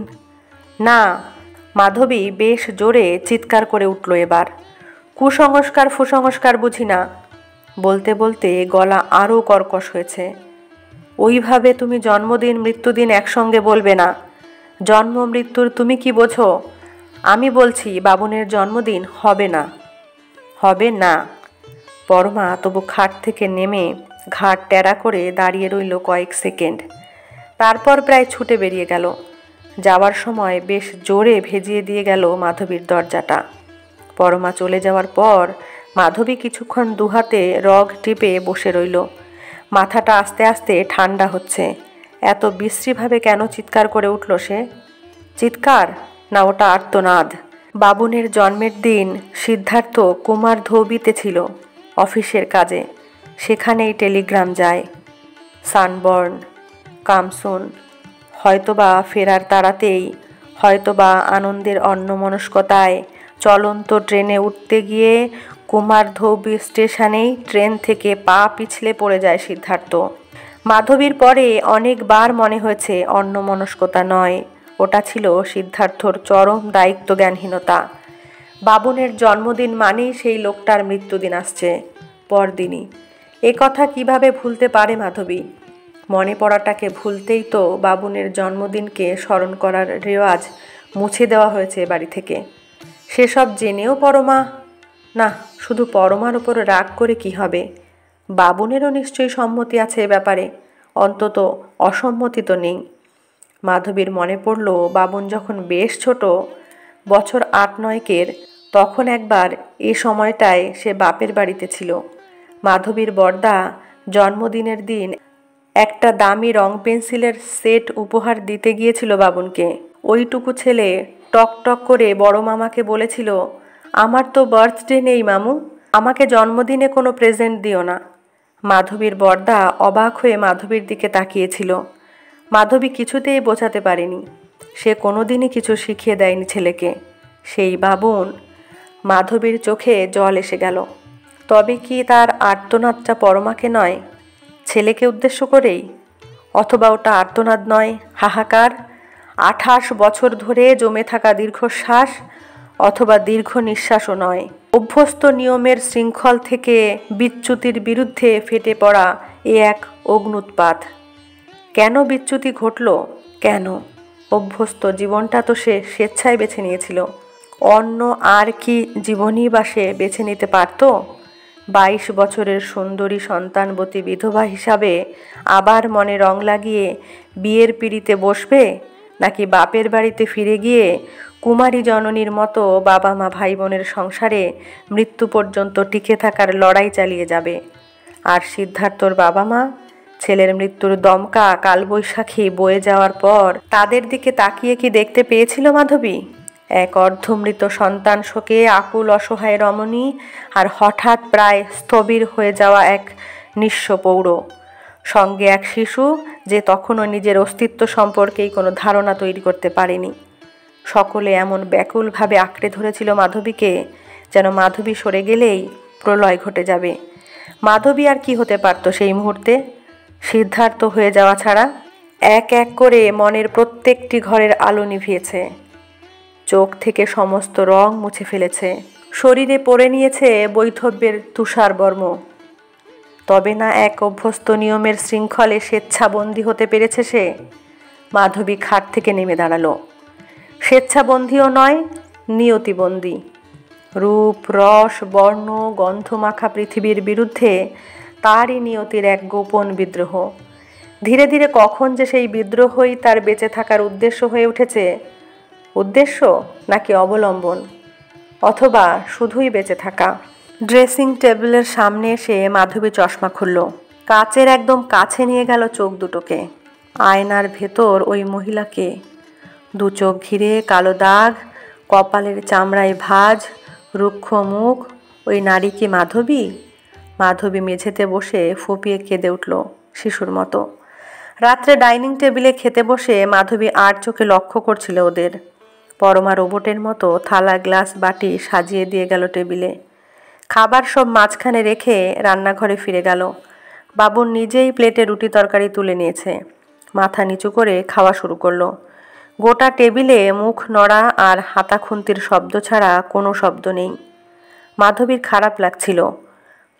S1: না। মাধবী বেশ জোরে চিৎকার করে উঠল এবার। কুসংস্কার ফুসংস্কার বুঝি না। বলতে বলতে গলা আরও কর্কশ হয়েছে। ওইভাবে তুমি জন্মদিন মৃত্যুদিন একসঙ্গে বলবে না। জন্ম মৃত্যুর তুমি কি বোঝো? আমি বলছি বাবুনের জন্মদিন হবে না। হবে না। পরমা তবু খাট থেকে নেমে ঘাট টেরা করে দাঁড়িয়ে রইল কয়েক সেকেন্ড। তারপর প্রায় ছুটে বেরিয়ে গেল। যাওয়ার সময় বেশ জোরে ভেজিয়ে দিয়ে গেল মাধবীর দরজাটা। পরমা চলে যাওয়ার পর মাধবী কিছুক্ষণ দুহাতে রগ টিপে বসে রইল। মাথাটা আস্তে আস্তে ঠান্ডা হচ্ছে। এত বিশ্রীভাবে কেন চিৎকার করে উঠল সে? চিৎকার না, ওটা আর্তনাদ। বাবুনের জন্মের দিন সিদ্ধার্থ কুমার ধৌবিতে ছিল অফিসের কাজে। সেখানেই টেলিগ্রাম যায়, সানবর্ন, কামসুন। হয়তোবা ফেরার তাড়াতেই, হয়তোবা আনন্দের অন্যমনস্কতায় চলন্ত ট্রেনে উঠতে গিয়ে কুমার ধৌবি স্টেশনেই ট্রেন থেকে পা পিছলে পড়ে যায় সিদ্ধার্থ। মাধবীর পরে অনেকবার মনে হয়েছে অন্যমনস্কতা নয়, ওটা ছিল সিদ্ধার্থর চরম দায়িত্বজ্ঞানহীনতা। বাবুনের জন্মদিন মানেই সেই লোকটার মৃত্যুদিন আসছে পরদিনই। এ কথা কিভাবে ভুলতে পারে মাধবী? মনে পড়াটাকে ভুলতেই তো বাবুনের জন্মদিনকে স্মরণ করার রেওয়াজ মুছে দেওয়া হয়েছে বাড়ি থেকে। সেসব জেনেও পরমা? না, শুধু পরমার ওপর রাগ করে কি হবে? বাবুনেরও নিশ্চয়ই সম্মতি আছে এ ব্যাপারে, অন্তত অসম্মতি তো নেই। মাধবীর মনে পড়ল, বাবুন যখন বেশ ছোট, বছর 8-9-এর, তখন একবার এ সময়টায় সে বাপের বাড়িতে ছিল। মাধবীর বড়দা জন্মদিনের দিন একটা দামি রং পেন্সিলের সেট উপহার দিতে গিয়েছিল বাবুনকে। ওইটুকু ছেলে টক টক করে বড় মামাকে বলেছিল, আমার তো বার্থডে নেই মামু, আমাকে জন্মদিনে কোনো প্রেজেন্ট দিও না। মাধবীর বড়দা অবাক হয়ে মাধবীর দিকে তাকিয়েছিল। মাধবী কিছুতেই বোঝাতে পারেনি, সে কোনোদিনই কিছু শিখিয়ে দেয়নি ছেলেকে। সেই বাবুন। মাধবীর চোখে জল এসে গেল। তবে কি তার আর্তনাদটা পরমাকে নয়, ছেলেকে উদ্দেশ্য করেই? অথবা ওটা আর্তনাদ নয়, হাহাকার, 28 বছর ধরে জমে থাকা দীর্ঘশ্বাস, অথবা দীর্ঘ নিঃশ্বাসও নয়, অভ্যস্ত নিয়মের শৃঙ্খল থেকে বিচ্যুতির বিরুদ্ধে ফেটে পড়া এ এক অগ্ন্যুৎপাত। কেন বিচ্যুতি ঘটল? কেন? অভ্যস্ত জীবনটা তো সে স্বেচ্ছায় বেছে নিয়েছিল। অন্য আর কি জীবনই বা সে বেছে নিতে পারত? 22 বছরের সুন্দরী সন্তানবতী বিধবা হিসাবে আবার মনে রং লাগিয়ে বিয়ের পিঁড়িতে বসবে, নাকি বাপের বাড়িতে ফিরে গিয়ে কুমারী জননীর মতো বাবা মা ভাই বোনের সংসারে মৃত্যু পর্যন্ত টিকে থাকার লড়াই চালিয়ে যাবে? আর সিদ্ধার্থর বাবা মা ছেলের মৃত্যুর দমকা কালবৈশাখী বয়ে যাওয়ার পর তাদের দিকে তাকিয়ে কি দেখতে পেয়েছিল মাধবী? এক অর্ধমৃত সন্তান শোকে আকুল অসহায় রমণী, আর হঠাৎ প্রায় স্থবির হয়ে যাওয়া এক নিঃস্ব পৌর, সঙ্গে এক শিশু যে তখনও নিজের অস্তিত্ব সম্পর্কেই কোনো ধারণা তৈরি করতে পারেনি। সকলে এমন ব্যাকুলভাবে আঁকড়ে ধরেছিল মাধবীকে, যেন মাধবী সরে গেলেই প্রলয় ঘটে যাবে। মাধবী আর কি হতে পারত সেই মুহূর্তে? সিদ্ধার্থ হয়ে যাওয়া ছাড়া। এক এক করে মনের প্রত্যেকটি ঘরের আলো নিভিয়েছে, চোখ থেকে সমস্ত রং মুছে ফেলেছে, শরীরে পরে নিয়েছে বৈধব্যের তুষার বর্ম। তবে না এক অভ্যস্ত নিয়মের শৃঙ্খলে স্বেচ্ছাবন্দী হতে পেরেছে সে? মাধবী খাট থেকে নেমে দাঁড়ালো। স্বেচ্ছাবন্দীও নয়, নিয়তিবন্দী। রূপ রস বর্ণ গন্ধমাখা পৃথিবীর বিরুদ্ধে তারই নিয়তির এক গোপন বিদ্রোহ। ধীরে ধীরে কখন যে সেই বিদ্রোহই তার বেঁচে থাকার উদ্দেশ্য হয়ে উঠেছে। উদ্দেশ্য নাকি অবলম্বন, অথবা শুধুই বেঁচে থাকা? ড্রেসিং টেবিলের সামনে এসে মাধবী চশমা খুলল, কাচের একদম কাছে নিয়ে গেল চোখ দুটোকে। আয়নার ভেতর ওই মহিলাকে, দু চোখ ঘিরে কালো দাগ, কপালের চামড়ায় ভাঁজ, রুক্ষ মুখ। ওই নারী কি মাধবী? মাধবী মেঝেতে বসে ফুঁপিয়ে কেঁদে উঠল শিশুর মতো। রাত্রে ডাইনিং টেবিলে খেতে বসে মাধবী আর চোখে লক্ষ্য করছিল ওদের। পরমা রোবটের মতো থালা গ্লাস বাটি সাজিয়ে দিয়ে গেল টেবিলে। খাবার সব মাঝখানে রেখে রান্নাঘরে ফিরে গেল। বাবুন নিজেই প্লেটে রুটি তরকারি তুলে নিয়েছে, মাথা নিচু করে খাওয়া শুরু করলো। গোটা টেবিলে মুখ নড়া আর হাতা খুন্তির শব্দ ছাড়া কোনো শব্দ নেই। মাধবীর খারাপ লাগছিল।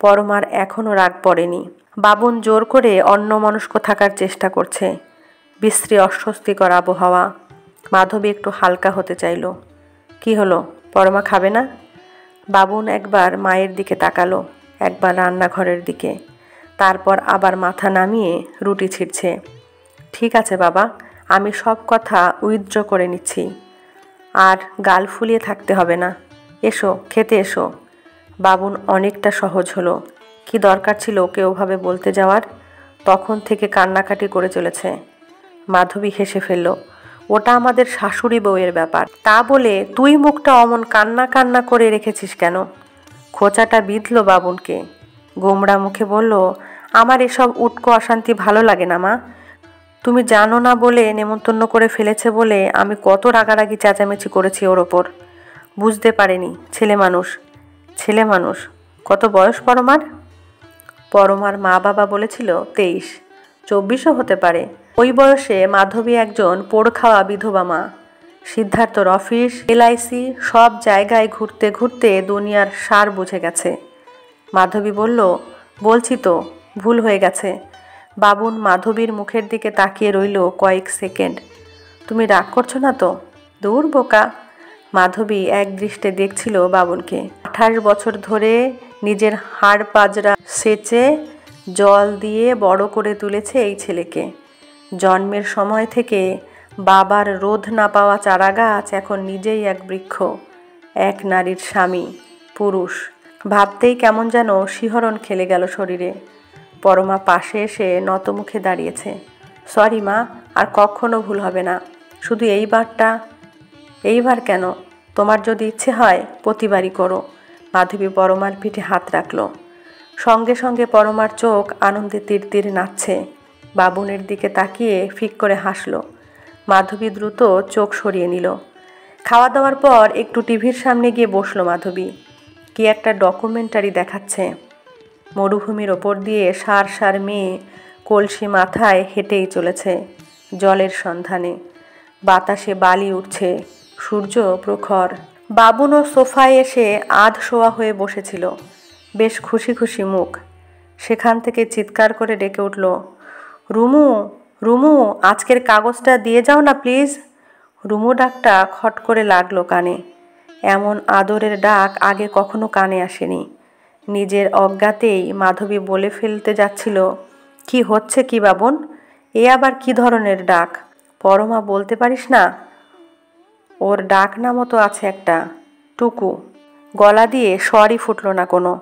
S1: পরমার এখনও রাগ পড়েনি। বাবুন জোর করে অন্যমনস্ক থাকার চেষ্টা করছে। বিশ্রী অস্বস্তিকর আবহাওয়া। মাধবী একটু হালকা হতে চাইল। কি হলো, পরমা খাবে না? বাবুন একবার মায়ের দিকে তাকালো, একবার রান্নাঘরের দিকে, তারপর আবার মাথা নামিয়ে রুটি ছিঁড়ছে। ঠিক আছে বাবা, আমি সব কথা উইথড্র করে নিচ্ছি, আর গাল ফুলিয়ে থাকতে হবে না। এসো, খেতে এসো। বাবুন অনেকটা সহজ হলো। কি দরকার ছিল ওকে ওভাবে বলতে যাওয়ার? তখন থেকে কান্নাকাটি করে চলেছে। মাধবী হেসে ফেলল। ওটা আমাদের শাশুড়ি বউয়ের ব্যাপার, তা বলে তুই মুখটা অমন কান্না কান্না করে রেখেছিস কেন? খোঁচাটা বিঁধল বাবুনকে। গোমড়া মুখে বলল, আমার এসব উটকো অশান্তি ভালো লাগে না মা। তুমি জানো না বলে, নেমন্তন্ন করে ফেলেছে বলে আমি কত রাগারাগি চেঁচামেচি করেছি ওর ওপর। বুঝতে পারেনি, ছেলে মানুষ। ছেলে মানুষ? কত বয়স পরমার? পরমার মা বাবা বলেছিল 23, 24ও হতে পারে। ওই বয়সে মাধবী একজন পোড় খাওয়া বিধবা মা। সিদ্ধার্থর অফিস, LIC সব জায়গায় ঘুরতে ঘুরতে দুনিয়ার সার বুঝে গেছে। মাধবী বলল, বলছি তো, ভুল হয়ে গেছে। বাবুন মাধবীর মুখের দিকে তাকিয়ে রইল কয়েক সেকেন্ড। তুমি রাগ করছো না তো? দূর বোকা। মাধবী এক দৃষ্টে দেখছিল বাবুনকে। 28 বছর ধরে নিজের হাড় পাজরা সেচে জল দিয়ে বড় করে তুলেছে এই ছেলেকে। জন্মের সময় থেকে বাবার রোধ না পাওয়া চারাগাছ এখন নিজেই এক বৃক্ষ, এক নারীর স্বামী, পুরুষ। ভাবতেই কেমন যেন শিহরণ খেলে গেল শরীরে। পরমা পাশে এসে নতমুখে দাঁড়িয়েছে। সরি মা, আর কখনো ভুল হবে না। শুধু এইবারটা। এইবার কেন? তোমার যদি ইচ্ছে হয় প্রতিবারই করো। মাধবী পরমার পিঠে হাত রাখল। সঙ্গে সঙ্গে পরমার চোখ আনন্দে তীর নাচছে। বাবুনের দিকে তাকিয়ে ফিক করে হাসল। মাধবী দ্রুত চোখ সরিয়ে নিল। খাওয়া দাওয়ার পর একটু টিভির সামনে গিয়ে বসলো মাধবী। কি একটা ডকুমেন্টারি দেখাচ্ছে। মরুভূমির ওপর দিয়ে সার সার মেয়ে কলসি মাথায় হেঁটেই চলেছে জলের সন্ধানে। বাতাসে বালি উঠছে, সূর্য প্রখর। বাবুনও সোফায় এসে আধ শোয়া হয়ে বসেছিল, বেশ খুশি খুশি মুখ। সেখান থেকে চিৎকার করে ডেকে উঠল, রুমু রুমু, আজকের কাগজটা দিয়ে যাও না প্লিজ। রুমু ডাকটা খট করে লাগলো কানে। এমন আদরের ডাক আগে কখনো কানে আসেনি। নিজের অজ্ঞাতেই মাধবী বলে ফেলতে যাচ্ছিল, কি হচ্ছে কি বাবন, এ আবার কি ধরনের ডাক? পরমা বলতে পারিস না? ওর ডাক নামও তো আছে একটা, টুকু। গলা দিয়ে স্বরই ফুটল না কোনো।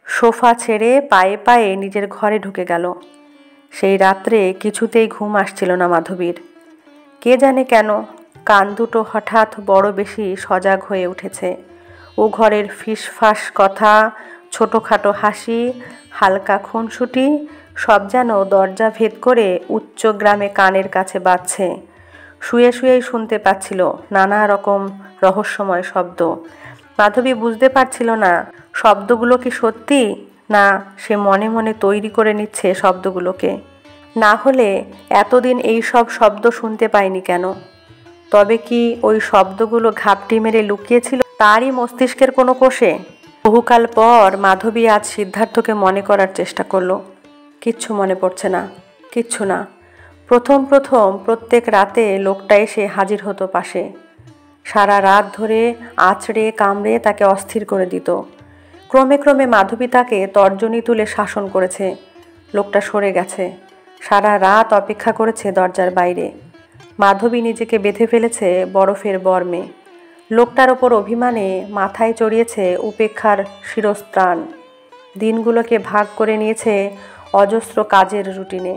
S1: সোফা ছেড়ে পায়ে পায়ে নিজের ঘরে ঢুকে গেল। সেই রাত্রে কিছুতেই ঘুম আসছিল না মাধবীর। কে জানে কেন কান দুটো হঠাৎ বড় বেশি সজাগ হয়ে উঠেছে। ও ঘরের ফিসফাস কথা, ছোটোখাটো হাসি, হালকা খুনসুটি সব যেন দরজা ভেদ করে উচ্চ গ্রামে কানের কাছে বাজছে। শুয়ে শুয়েই শুনতে পাচ্ছিল নানা রকম রহস্যময় শব্দ। মাধবী বুঝতে পারছিল না শব্দগুলো কি সত্যি, না সে মনে মনে তৈরি করে নিচ্ছে শব্দগুলোকে। না হলে এতদিন এই সব শব্দ শুনতে পায়নি কেন? তবে কি ওই শব্দগুলো ঘাপটি মেরে লুকিয়েছিল তারই মস্তিষ্কের কোনো কোষে? বহুকাল পর মাধবী আজ সিদ্ধার্থকে মনে করার চেষ্টা করলো। কিচ্ছু মনে পড়ছে না, কিচ্ছু না। প্রথম প্রথম প্রত্যেক রাতে লোকটা এসে হাজির হতো পাশে। সারা রাত ধরে আঁচড়ে কামড়ে তাকে অস্থির করে দিত। ক্রমে ক্রমে মাধবী তাকে তর্জনী তুলে শাসন করেছে। লোকটা সরে গেছে। সারা রাত অপেক্ষা করেছে দরজার বাইরে। মাধবী নিজেকে বেঁধে ফেলেছে বরফের বর্মে। লোকটার ওপর অভিমানে মাথায় চড়িয়েছে উপেক্ষার শিরস্ত্রাণ। দিনগুলোকে ভাগ করে নিয়েছে অজস্র কাজের রুটিনে।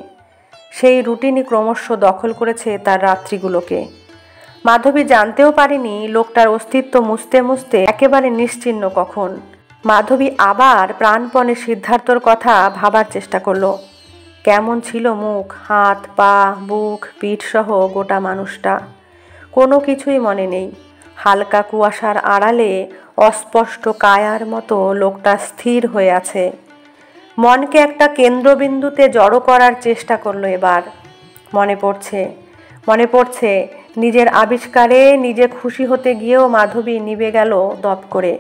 S1: সেই রুটিনই ক্রমশ দখল করেছে তার রাত্রিগুলোকে। মাধবী জানতেও পারেনি লোকটার অস্তিত্ব মুছতে মুছতে একেবারে নিশ্চিহ্ন কখন। মাধবী আবার প্রাণপণে সিদ্ধার্থর কথা ভাবার চেষ্টা করলো। কেমন ছিল মুখ, হাত, পা, বুক, পিঠ সহ গোটা মানুষটা। কোনো কিছুই মনে নেই। হালকা কুয়াশার আড়ালে অস্পষ্ট কায়ার মতো লোকটা স্থির হয়ে আছে। মনকে একটা কেন্দ্রবিন্দুতে জড়ো করার চেষ্টা করলো এবার। মনে পড়ছে নিজের আবিষ্কারে নিজে খুশি হতে গিয়েও মাধবী নিভে গেল দপ করে।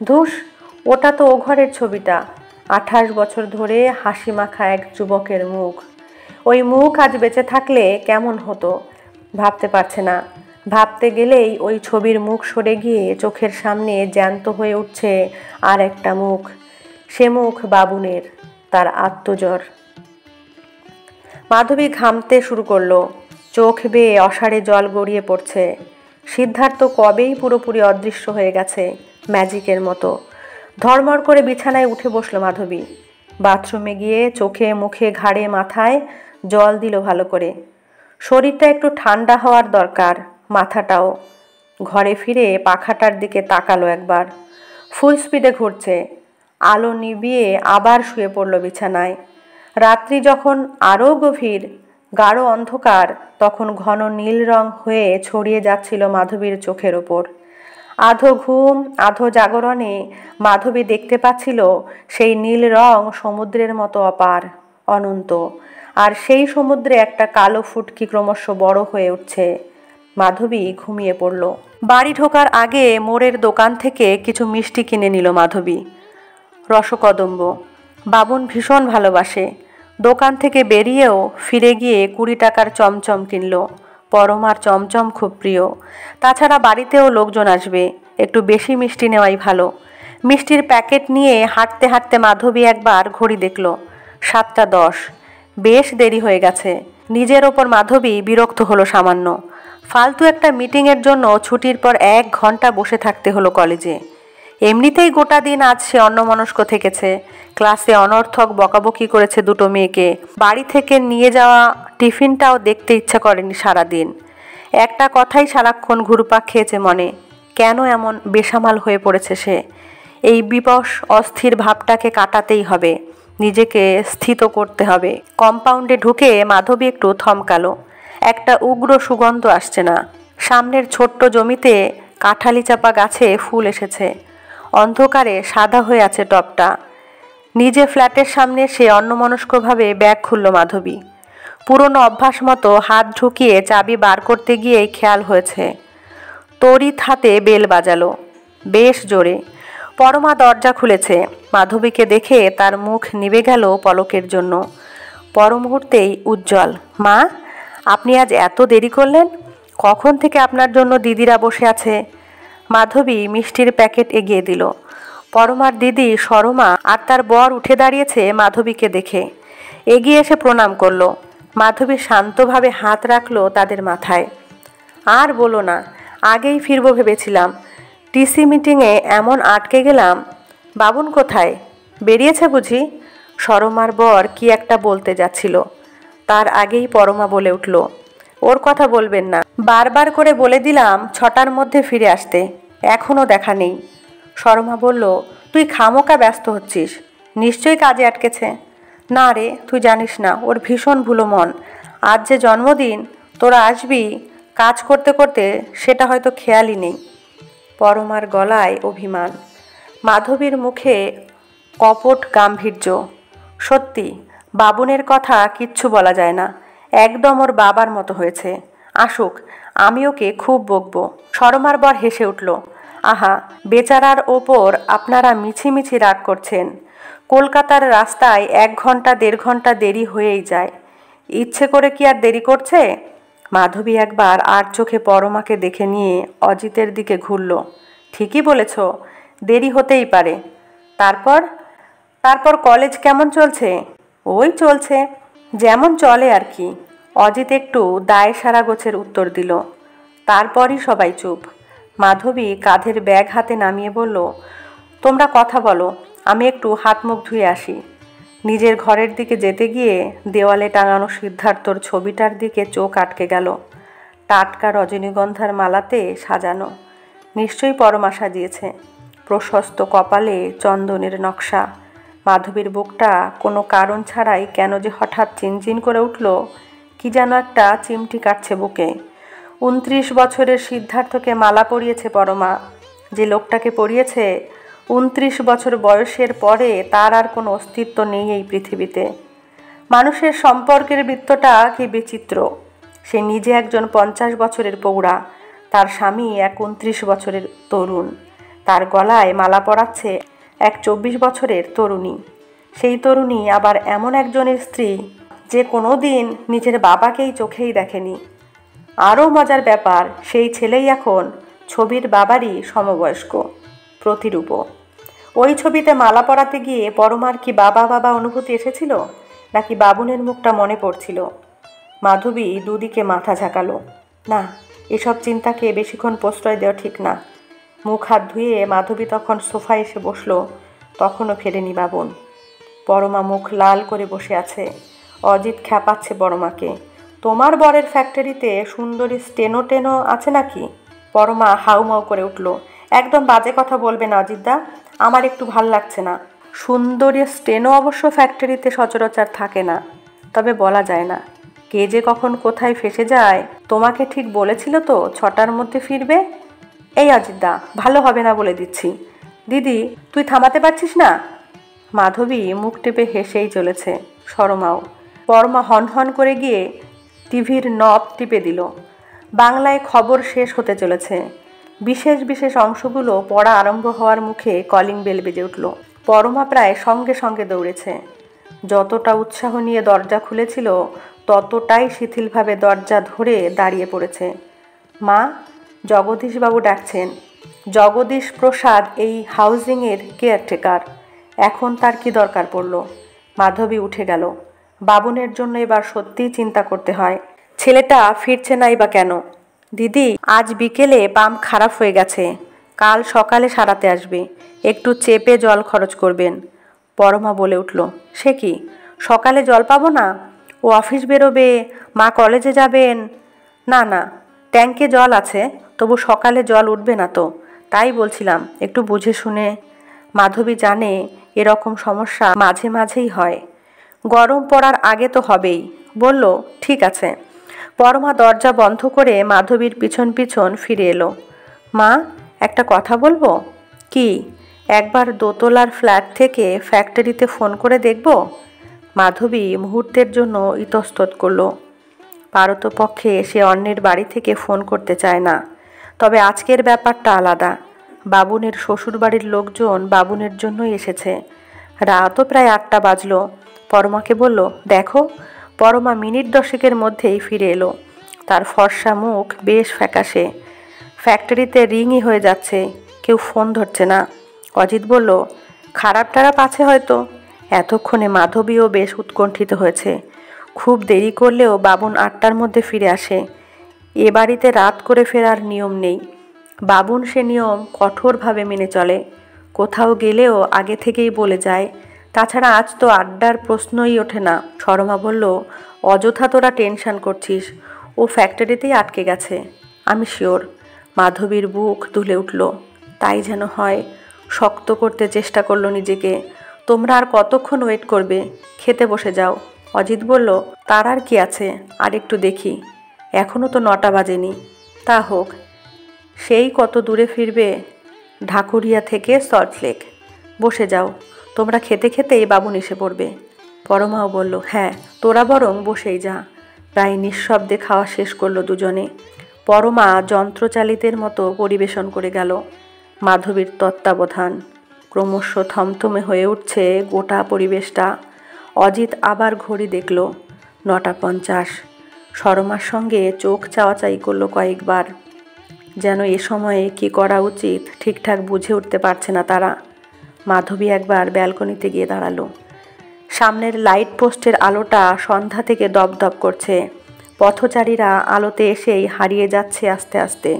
S1: ধুস, ওটা তো ও ঘরের ছবিটা। 28 বছর ধরে হাসি মাখা এক যুবকের মুখ। ওই মুখ আজ বেঁচে থাকলে কেমন হতো ভাবতে পারছে না। ভাবতে গেলেই ওই ছবির মুখ সরে গিয়ে চোখের সামনে জ্যান্ত হয়ে উঠছে আর একটা মুখ। সে মুখ বাবুনের, তার আত্মজ্বর। মাধবী ঘামতে শুরু করলো। চোখ বেয়ে অসাড়ে জল গড়িয়ে পড়ছে। সিদ্ধার্থ কবেই পুরোপুরি অদৃশ্য হয়ে গেছে, ম্যাজিকের মতো। ধর্মর করে বিছানায় উঠে বসলো মাধবী। বাথরুমে গিয়ে চোখে মুখে ঘাড়ে মাথায় জল দিল ভালো করে। শরীরটা একটু ঠান্ডা হওয়ার দরকার, মাথাটাও। ঘরে ফিরে পাখাটার দিকে তাকালো একবার। ফুল স্পিডে ঘুরছে। আলো নিভিয়ে আবার শুয়ে পড়ল বিছানায়। রাত্রি যখন আরও গভীর, গাঢ় অন্ধকার, তখন ঘন নীল রং হয়ে ছড়িয়ে যাচ্ছিল মাধবীর চোখের ওপর। আধো ঘুম আধো জাগরণে মাধবী দেখতে পাচ্ছিল সেই নীল রং সমুদ্রের মতো অপার, অনন্ত। আর সেই সমুদ্রে একটা কালো ফুটকি ক্রমশ বড় হয়ে উঠছে। মাধবী ঘুমিয়ে পড়ল। বাড়ি ঢোকার আগে মোড়ের দোকান থেকে কিছু মিষ্টি কিনে নিল মাধবী। রসকদম্ব বাবুন ভীষণ ভালোবাসে। দোকান থেকে বেরিয়েও ফিরে গিয়ে 20 টাকার চমচম কিনল। পরমার চমচম খুব প্রিয়। তাছাড়া বাড়িতেও লোকজন আসবে, একটু বেশি মিষ্টি নেওয়াই ভালো। মিষ্টির প্যাকেট নিয়ে হাঁটতে হাঁটতে মাধবী একবার ঘড়ি দেখল, 7:10। বেশ দেরি হয়ে গেছে। নিজের ওপর মাধবী বিরক্ত হলো সামান্য। ফালতু একটা মিটিংয়ের জন্য ছুটির পর 1 ঘন্টা বসে থাকতে হলো কলেজে। এমনিতেই গোটা দিন আজ সে অন্যমনস্ক থেকেছে। ক্লাসে অনর্থক বকাবকি করেছে দুটো মেয়েকে। বাড়ি থেকে নিয়ে যাওয়া টিফিনটাও দেখতে ইচ্ছা করেনি সারাদিন। একটা কথাই সারাক্ষণ ঘুরপাক খেয়েছে মনে, কেন এমন বেসামাল হয়ে পড়েছে সে। এই বিপস অস্থির ভাবটাকে কাটাতেই হবে, নিজেকে স্থিত করতে হবে। কম্পাউন্ডে ঢুকে মাধবী একটু থমকালো। একটা উগ্র সুগন্ধ আসছে না। সামনের ছোট্ট জমিতে কাঁঠালি চাপা গাছে ফুল এসেছে। অন্ধকারে সাদা হয়ে আছে টবটা। নিজে ফ্ল্যাটের সামনে সে অন্যমনস্কভাবে ব্যাগ খুলল মাধবী। পুরনো অভ্যাস মতো হাত ঢুকিয়ে চাবি বার করতে গিয়েই খেয়াল হয়েছে। তড়িৎ হাতে বেল বাজালো। বেশ জোরে। পরমা দরজা খুলেছে। মাধবীকে দেখে তার মুখ নিভে গেল পলকের জন্য। পর মুহূর্তেই উজ্জ্বল, মা আপনি আজ এত দেরি করলেন? কখন থেকে আপনার জন্য দিদিরা বসে আছে। মাধবী মিষ্টির প্যাকেট এগিয়ে দিল। পরমার দিদি সরমা আর তার বর উঠে দাঁড়িয়েছে মাধবীকে দেখে। এগিয়ে এসে প্রণাম করল। মাধবী শান্তভাবে হাত রাখলো তাদের মাথায়। আর বলো না, আগেই ফিরবো ভেবেছিলাম, টিসি মিটিংয়ে এমন আটকে গেলাম। বাবুন কোথায়? বেরিয়েছে বুঝি? সরমার বর কি একটা বলতে যাচ্ছিল, তার আগেই পরমা বলে উঠল, ওর কথা বলবেন না, বারবার করে বলে দিলাম 6টার মধ্যে ফিরে আসতে, এখনও দেখা নেই। সরমা বলল, তুই খামোকা ব্যস্ত হচ্ছিস, নিশ্চয়ই কাজে আটকেছে। না রে, তুই জানিস না, ওর ভীষণ ভুলো মন। আজ যে জন্মদিন, তোরা আসবি, কাজ করতে করতে সেটা হয়তো খেয়ালই নেই। পরমার গলায় অভিমান, মাধবীর মুখে কপট গাম্ভীর্য। সত্যি, বাবুনের কথা কিচ্ছু বলা যায় না, একদম ওর বাবার মতো হয়েছে। আসুক, আমি ওকে খুব বকবো। সরমার বর হেসে উঠল, আহা, বেচারার ওপর আপনারা মিছিমিছি রাগ করছেন। কলকাতার রাস্তায় 1 ঘন্টা 1.5 ঘন্টা দেরি হয়েই যায়, ইচ্ছে করে কি আর দেরি করছে? মাধবী একবার আর চোখে পরমাকে দেখে নিয়ে অজিতের দিকে ঘুরল। ঠিকই বলেছ, দেরি হতেই পারে। তারপর তারপর কলেজ কেমন চলছে? ওই চলছে, যেমন চলে আর কি। অজিত একটু দায় সারা গোছের উত্তর দিল। তারপরই সবাই চুপ। মাধবী কাঁধের ব্যাগ হাতে নামিয়ে বলল, তোমরা কথা বলো, আমি একটু হাত মুখ ধুয়ে আসি। নিজের ঘরের দিকে যেতে গিয়ে দেওয়ালে টাঙানো সিদ্ধার্থর ছবিটার দিকে চোখ আটকে গেল। টাটকা রজনীগন্ধার মালাতে সাজানো, নিশ্চয়ই পরমা সাজিয়েছে। প্রশস্ত কপালে চন্দনের নকশা। মাধবীর বুকটা কোনো কারণ ছাড়াই কেন যে হঠাৎ চিনচিন করে উঠল, কি যেন একটা চিমটি কাটছে বুকে। 29 বছরের সিদ্ধার্থকে মালা পরিয়েছে পরমা। যে লোকটাকে পরিয়েছে, 29 বছর বয়সের পরে তার আর কোনো অস্তিত্ব নেই এই পৃথিবীতে। মানুষের সম্পর্কের বৃত্তটা কি বিচিত্র। সে নিজে একজন 50 বছরের প্রৌঢ়া, তার স্বামী এক 29 বছরের তরুণ। তার গলায় মালা পরাচ্ছে এক 24 বছরের তরুণী। সেই তরুণী আবার এমন একজনের স্ত্রী যে কোনো দিন নিজের বাবাকেই চোখেই দেখেনি। আরও মজার ব্যাপার, সেই ছেলেই এখন ছবির বাবারই সমবয়স্ক, প্রতিরূপ। ওই ছবিতে মালা পরাতে গিয়ে পরমার কি বাবা বাবা অনুভূতি এসেছিল, নাকি বাবুনের মুখটা মনে পড়ছিল? মাধবী দুদিকে মাথা ঝাঁকালো। না, এসব চিন্তাকে বেশিক্ষণ প্রশ্রয় দেওয়া ঠিক না। মুখ হাত ধুয়ে মাধবী তখন সোফায় এসে বসল, তখনও ফেরেনি বাবুন। পরমা মুখ লাল করে বসে আছে। অজিত খ্যাপাচ্ছে পরমাকে, তোমার বরের ফ্যাক্টরিতে সুন্দরী স্টেনো টেনো আছে নাকি? পরমা হাউমাউ করে উঠল, একদম বাজে কথা বলবে না অজিতদা, আমার একটু ভাল লাগছে না। সুন্দরী স্টেনো অবশ্য ফ্যাক্টরিতে সচরাচর থাকে না, তবে বলা যায় না, কে যে কখন কোথায় ফেসে যায়। তোমাকে ঠিক বলেছিল তো 6টার মধ্যে ফিরবে। এই অজিতদা, ভালো হবে না বলে দিচ্ছি। দিদি, তুই থামাতে পারছিস না? মাধবী মুখ টেপে হেসেই চলেছে, সরমাও। পরমা হনহন করে গিয়ে টিভির নব টিপে দিল। বাংলায় খবর শেষ হতে চলেছে। বিশেষ বিশেষ অংশগুলো পড়া আরম্ভ হওয়ার মুখে কলিং বেল বেজে উঠল। পরমা প্রায় সঙ্গে সঙ্গে দৌড়েছে। যতটা উৎসাহ নিয়ে দরজা খুলেছিল, ততটাই শিথিলভাবে দরজা ধরে দাঁড়িয়ে পড়েছে। মা, জগদীশবাবু ডাকছেন। জগদীশ প্রসাদ এই হাউজিংয়ের কেয়ারটেকার। এখন তার কি দরকার পড়ল? মাধবী উঠে গেল। বাবুনের জন্য এবার সত্যিই চিন্তা করতে হয়। ছেলেটা ফিরছে নাই বা কেন? দিদি, আজ বিকেলে পাম্প খারাপ হয়ে গেছে, কাল সকালে সারাতে আসবে, একটু চেপে জল খরচ করবেন। পরমা বলে উঠল, সে কি, সকালে জল পাবো না? ও অফিস বেরোবে, মা কলেজে যাবেন। না না, ট্যাঙ্কে জল আছে, তবু সকালে জল উঠবে না তো, তাই বলছিলাম একটু বুঝে শুনে। মাধবী জানে এরকম সমস্যা মাঝে মাঝেই হয়, গরম পড়ার আগে তো হবেই। বলল, ঠিক আছে। পরমা দরজা বন্ধ করে মাধবীর পিছন পিছন ফিরে এলো। মা, একটা কথা বলবো? কি? একবার দোতলার ফ্ল্যাট থেকে ফ্যাক্টরিতে ফোন করে দেখব? মাধবী মুহূর্তের জন্য ইতস্তত করল। পারতপক্ষে সে অন্যের বাড়ি থেকে ফোন করতে চায় না, তবে আজকের ব্যাপারটা আলাদা। বাবুনের শ্বশুরবাড়ির লোকজন বাবুনের জন্যই এসেছে। রাতও প্রায় 8টা বাজলো। পরমাকে বলল, দেখো। পরমা মিনিট 10-এর মধ্যেই ফিরে এলো। তার ফর্সা মুখ বেশ ফ্যাকাশে। ফ্যাক্টরিতে রিংই হয়ে যাচ্ছে, কেউ ফোন ধরছে না। অজিত বলল, খারাপ টারাপ আছে হয়তো। এতক্ষণে মাধবীও বেশ উৎকণ্ঠিত হয়েছে। খুব দেরি করলেও বাবুন 8টার মধ্যে ফিরে আসে। এ বাড়িতে রাত করে ফেরার নিয়ম নেই। বাবুন সে নিয়ম কঠোরভাবে মেনে চলে। কোথাও গেলেও আগে থেকেই বলে যায়। তাছাড়া আজ তো আড্ডার প্রশ্নই ওঠে না। শর্মা বলল, অযথা তোরা টেনশন করছিস, ও ফ্যাক্টরিতেই আটকে গেছে। আমি শিওর। মাধবীর বুক দুলে উঠল। তাই যেন হয়। শক্ত করতে চেষ্টা করলো নিজেকে। তোমরা আর কতক্ষণ ওয়েট করবে? খেতে বসে যাও। অজিত বলল, তার আর কি আছে, আর একটু দেখি। এখনও তো 9টা বাজেনি। তা হোক, সেই কত দূরে ফিরবে? ঢাকুরিয়া থেকে সল্টলেক। বসে যাও, তোমরা খেতে খেতেই বাবুন এসে পড়বে। পরমাও বলল, হ্যাঁ, তোরা বরং বসেই যা। প্রায় নিঃশব্দে খাওয়া শেষ করলো দুজনে। পরমা যন্ত্রচালিতের মতো পরিবেশন করে গেল। মাধবীর তত্ত্বাবধান। ক্রমশ থমথমে হয়ে উঠছে গোটা পরিবেশটা। অজিত আবার ঘড়ি দেখল, 9টা 50। শর্মার সঙ্গে চোখ চাওয়াচাই করলো কয়েকবার। যেন এ সময়ে কি করা উচিত ঠিকঠাক বুঝে উঠতে পারছে না তারা। মাধবী একবার ব্যালকনিতে গিয়ে দাঁড়ালো। সামনের লাইট পোস্টের আলোটা সন্ধ্যা থেকে দপদপ করছে। পথচারীরা আলোতে এসেই হারিয়ে যাচ্ছে আস্তে আস্তে।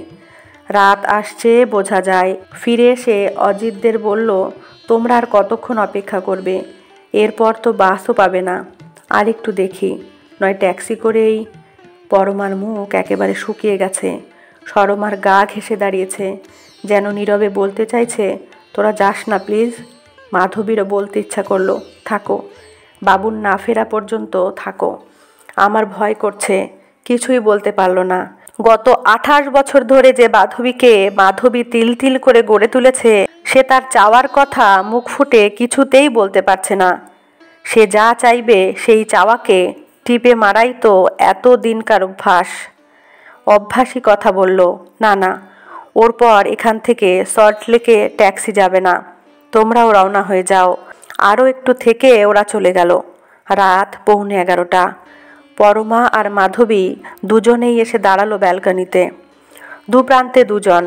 S1: রাত আসছে বোঝা যায়। ফিরে এসে অজিতদের বলল, তোমরা আর কতক্ষণ অপেক্ষা করবে? এরপর তো বাসও পাবে না। আর একটু দেখি, নয় ট্যাক্সি করেই। পরমার মুখ একেবারে শুকিয়ে গেছে। শর্মার গা ঘেঁষে দাঁড়িয়েছে, যেন নীরবে বলতে চাইছে, তোরা যাস না প্লিজ। মাধবীরও বলতে ইচ্ছা করলো, থাকো, বাবুন না ফেরা পর্যন্ত থাকো। আমার ভয় করছে। কিছুই বলতে পারল না। গত 28 বছর ধরে যে মাধবী তিল তিল করে গড়ে তুলেছে, সে তার চাওয়ার কথা মুখ ফুটে কিছুতেই বলতে পারছে না। সে যা চাইবে সেই চাওয়াকে টিপে মারাই তো এত দিনকার অভ্যাসী কথা বলল, না না, ওর পর এখান থেকে সল্টলেকে ট্যাক্সি যাবে না। তোমরাও রওনা হয়ে যাও। আরও একটু থেকে ওরা চলে গেল। রাত 11:45। পরমা আর মাধবী দুজনেই এসে দাঁড়ালো ব্যালকনিতে। দুপ্রান্তে দুজন।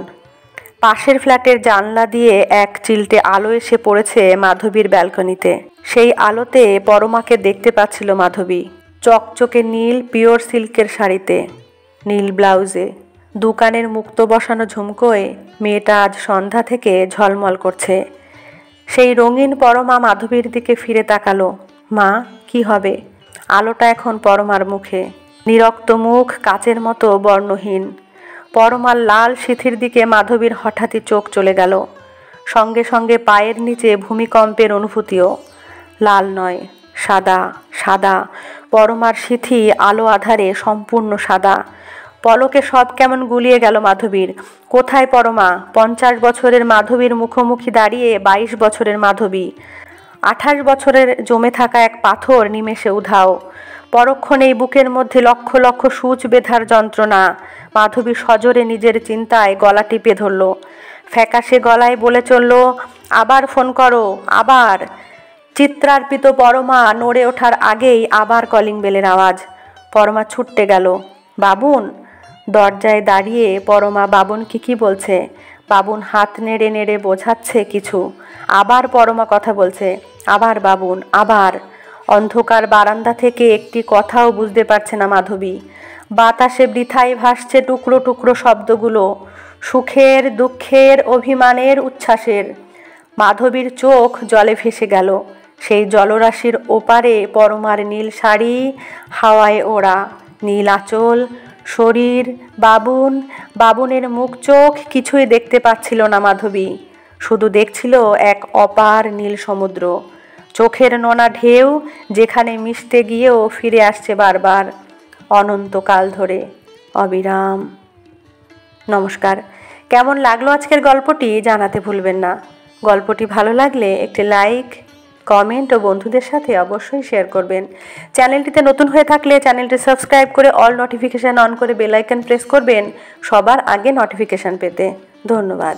S1: পাশের ফ্ল্যাটের জানলা দিয়ে এক চিলটে আলো এসে পড়েছে মাধবীর ব্যালকনিতে। সেই আলোতে পরমাকে দেখতে পাচ্ছিল মাধবী। চকচকে নীল পিওর সিল্কের শাড়িতে, নীল ব্লাউজে, দোকানের মুক্ত বসানো ঝুমকোয় মেয়েটা আজ সন্ধ্যা থেকে ঝলমল করছে। সেই রঙিন পরমা মাধবীর দিকে ফিরে তাকালো। মা, কি হবে? আলোটা এখন পরমার মুখে। নিরক্ত মুখ কাচের মতো বর্ণহীন। পরমার লাল সিথির দিকে মাধবীর হঠাৎই চোখ চলে গেল। সঙ্গে সঙ্গে পায়ের নিচে ভূমিকম্পের অনুভূতিও। লাল নয়, সাদা সাদা। পরমার সিথি আলো আধারে সম্পূর্ণ সাদা। পলকে সব কেমন গুলিয়ে গেল মাধবীর। কোথায় পরমা? 50 বছরের মাধবীর মুখোমুখি দাঁড়িয়ে 22 বছরের মাধবী। 28 বছরের জমে থাকা এক পাথর নিমেষে উধাও। পরক্ষণেই বুকের মধ্যে লক্ষ লক্ষ সূচ বেঁধার যন্ত্রণা। মাধবী সজোরে নিজের চিন্তায় গলা টিপে ধরল। ফ্যাকাশে গলায় বলে চলল, আবার ফোন করো, আবার। চিত্রার্পিত পরমা নড়ে ওঠার আগেই আবার কলিং বেলের আওয়াজ। পরমা ছুটতে গেল। বাবুন? দরজায় দাঁড়িয়ে পরমা বাবুনকে কি বলছে। বাবুন হাত নেড়ে নেড়ে বোঝাচ্ছে কিছু। আবার পরমা কথা বলছে, আবার বাবুন, আবার। অন্ধকার বারান্দা থেকে একটি কথাও বুঝতে পারছে না মাধবী। বাতাসে বৃথায় ভাসছে টুকরো টুকরো শব্দগুলো, সুখের, দুঃখের, অভিমানের, উচ্ছ্বাসের। মাধবীর চোখ জলে ভেসে গেল। সেই জলরাশির ওপারে পরমার নীল শাড়ি, হাওয়ায় ওড়া, নীল আঁচল, শরীর, বাবুনের মুখ চোখ কিছুই দেখতে পাচ্ছিল না মাধবী। শুধু দেখছিল এক অপার নীল সমুদ্র। চোখের নোনা ঢেউ, যেখানে মিশতে গিয়েও ফিরে আসছে বারবার, অনন্তকাল ধরে, অবিরাম। নমস্কার। কেমন লাগলো আজকের গল্পটি জানাতে ভুলবেন না। গল্পটি ভালো লাগলে একটি লাইক, কমেন্ট ও বন্ধুদের সাথে অবশ্যই শেয়ার করবেন। চ্যানেলটিতে নতুন হয়ে থাকলে চ্যানেলটি সাবস্ক্রাইব করে অল নোটিফিকেশান অন করে বেল আইকন প্রেস করবেন সবার আগে নোটিফিকেশান পেতে। ধন্যবাদ।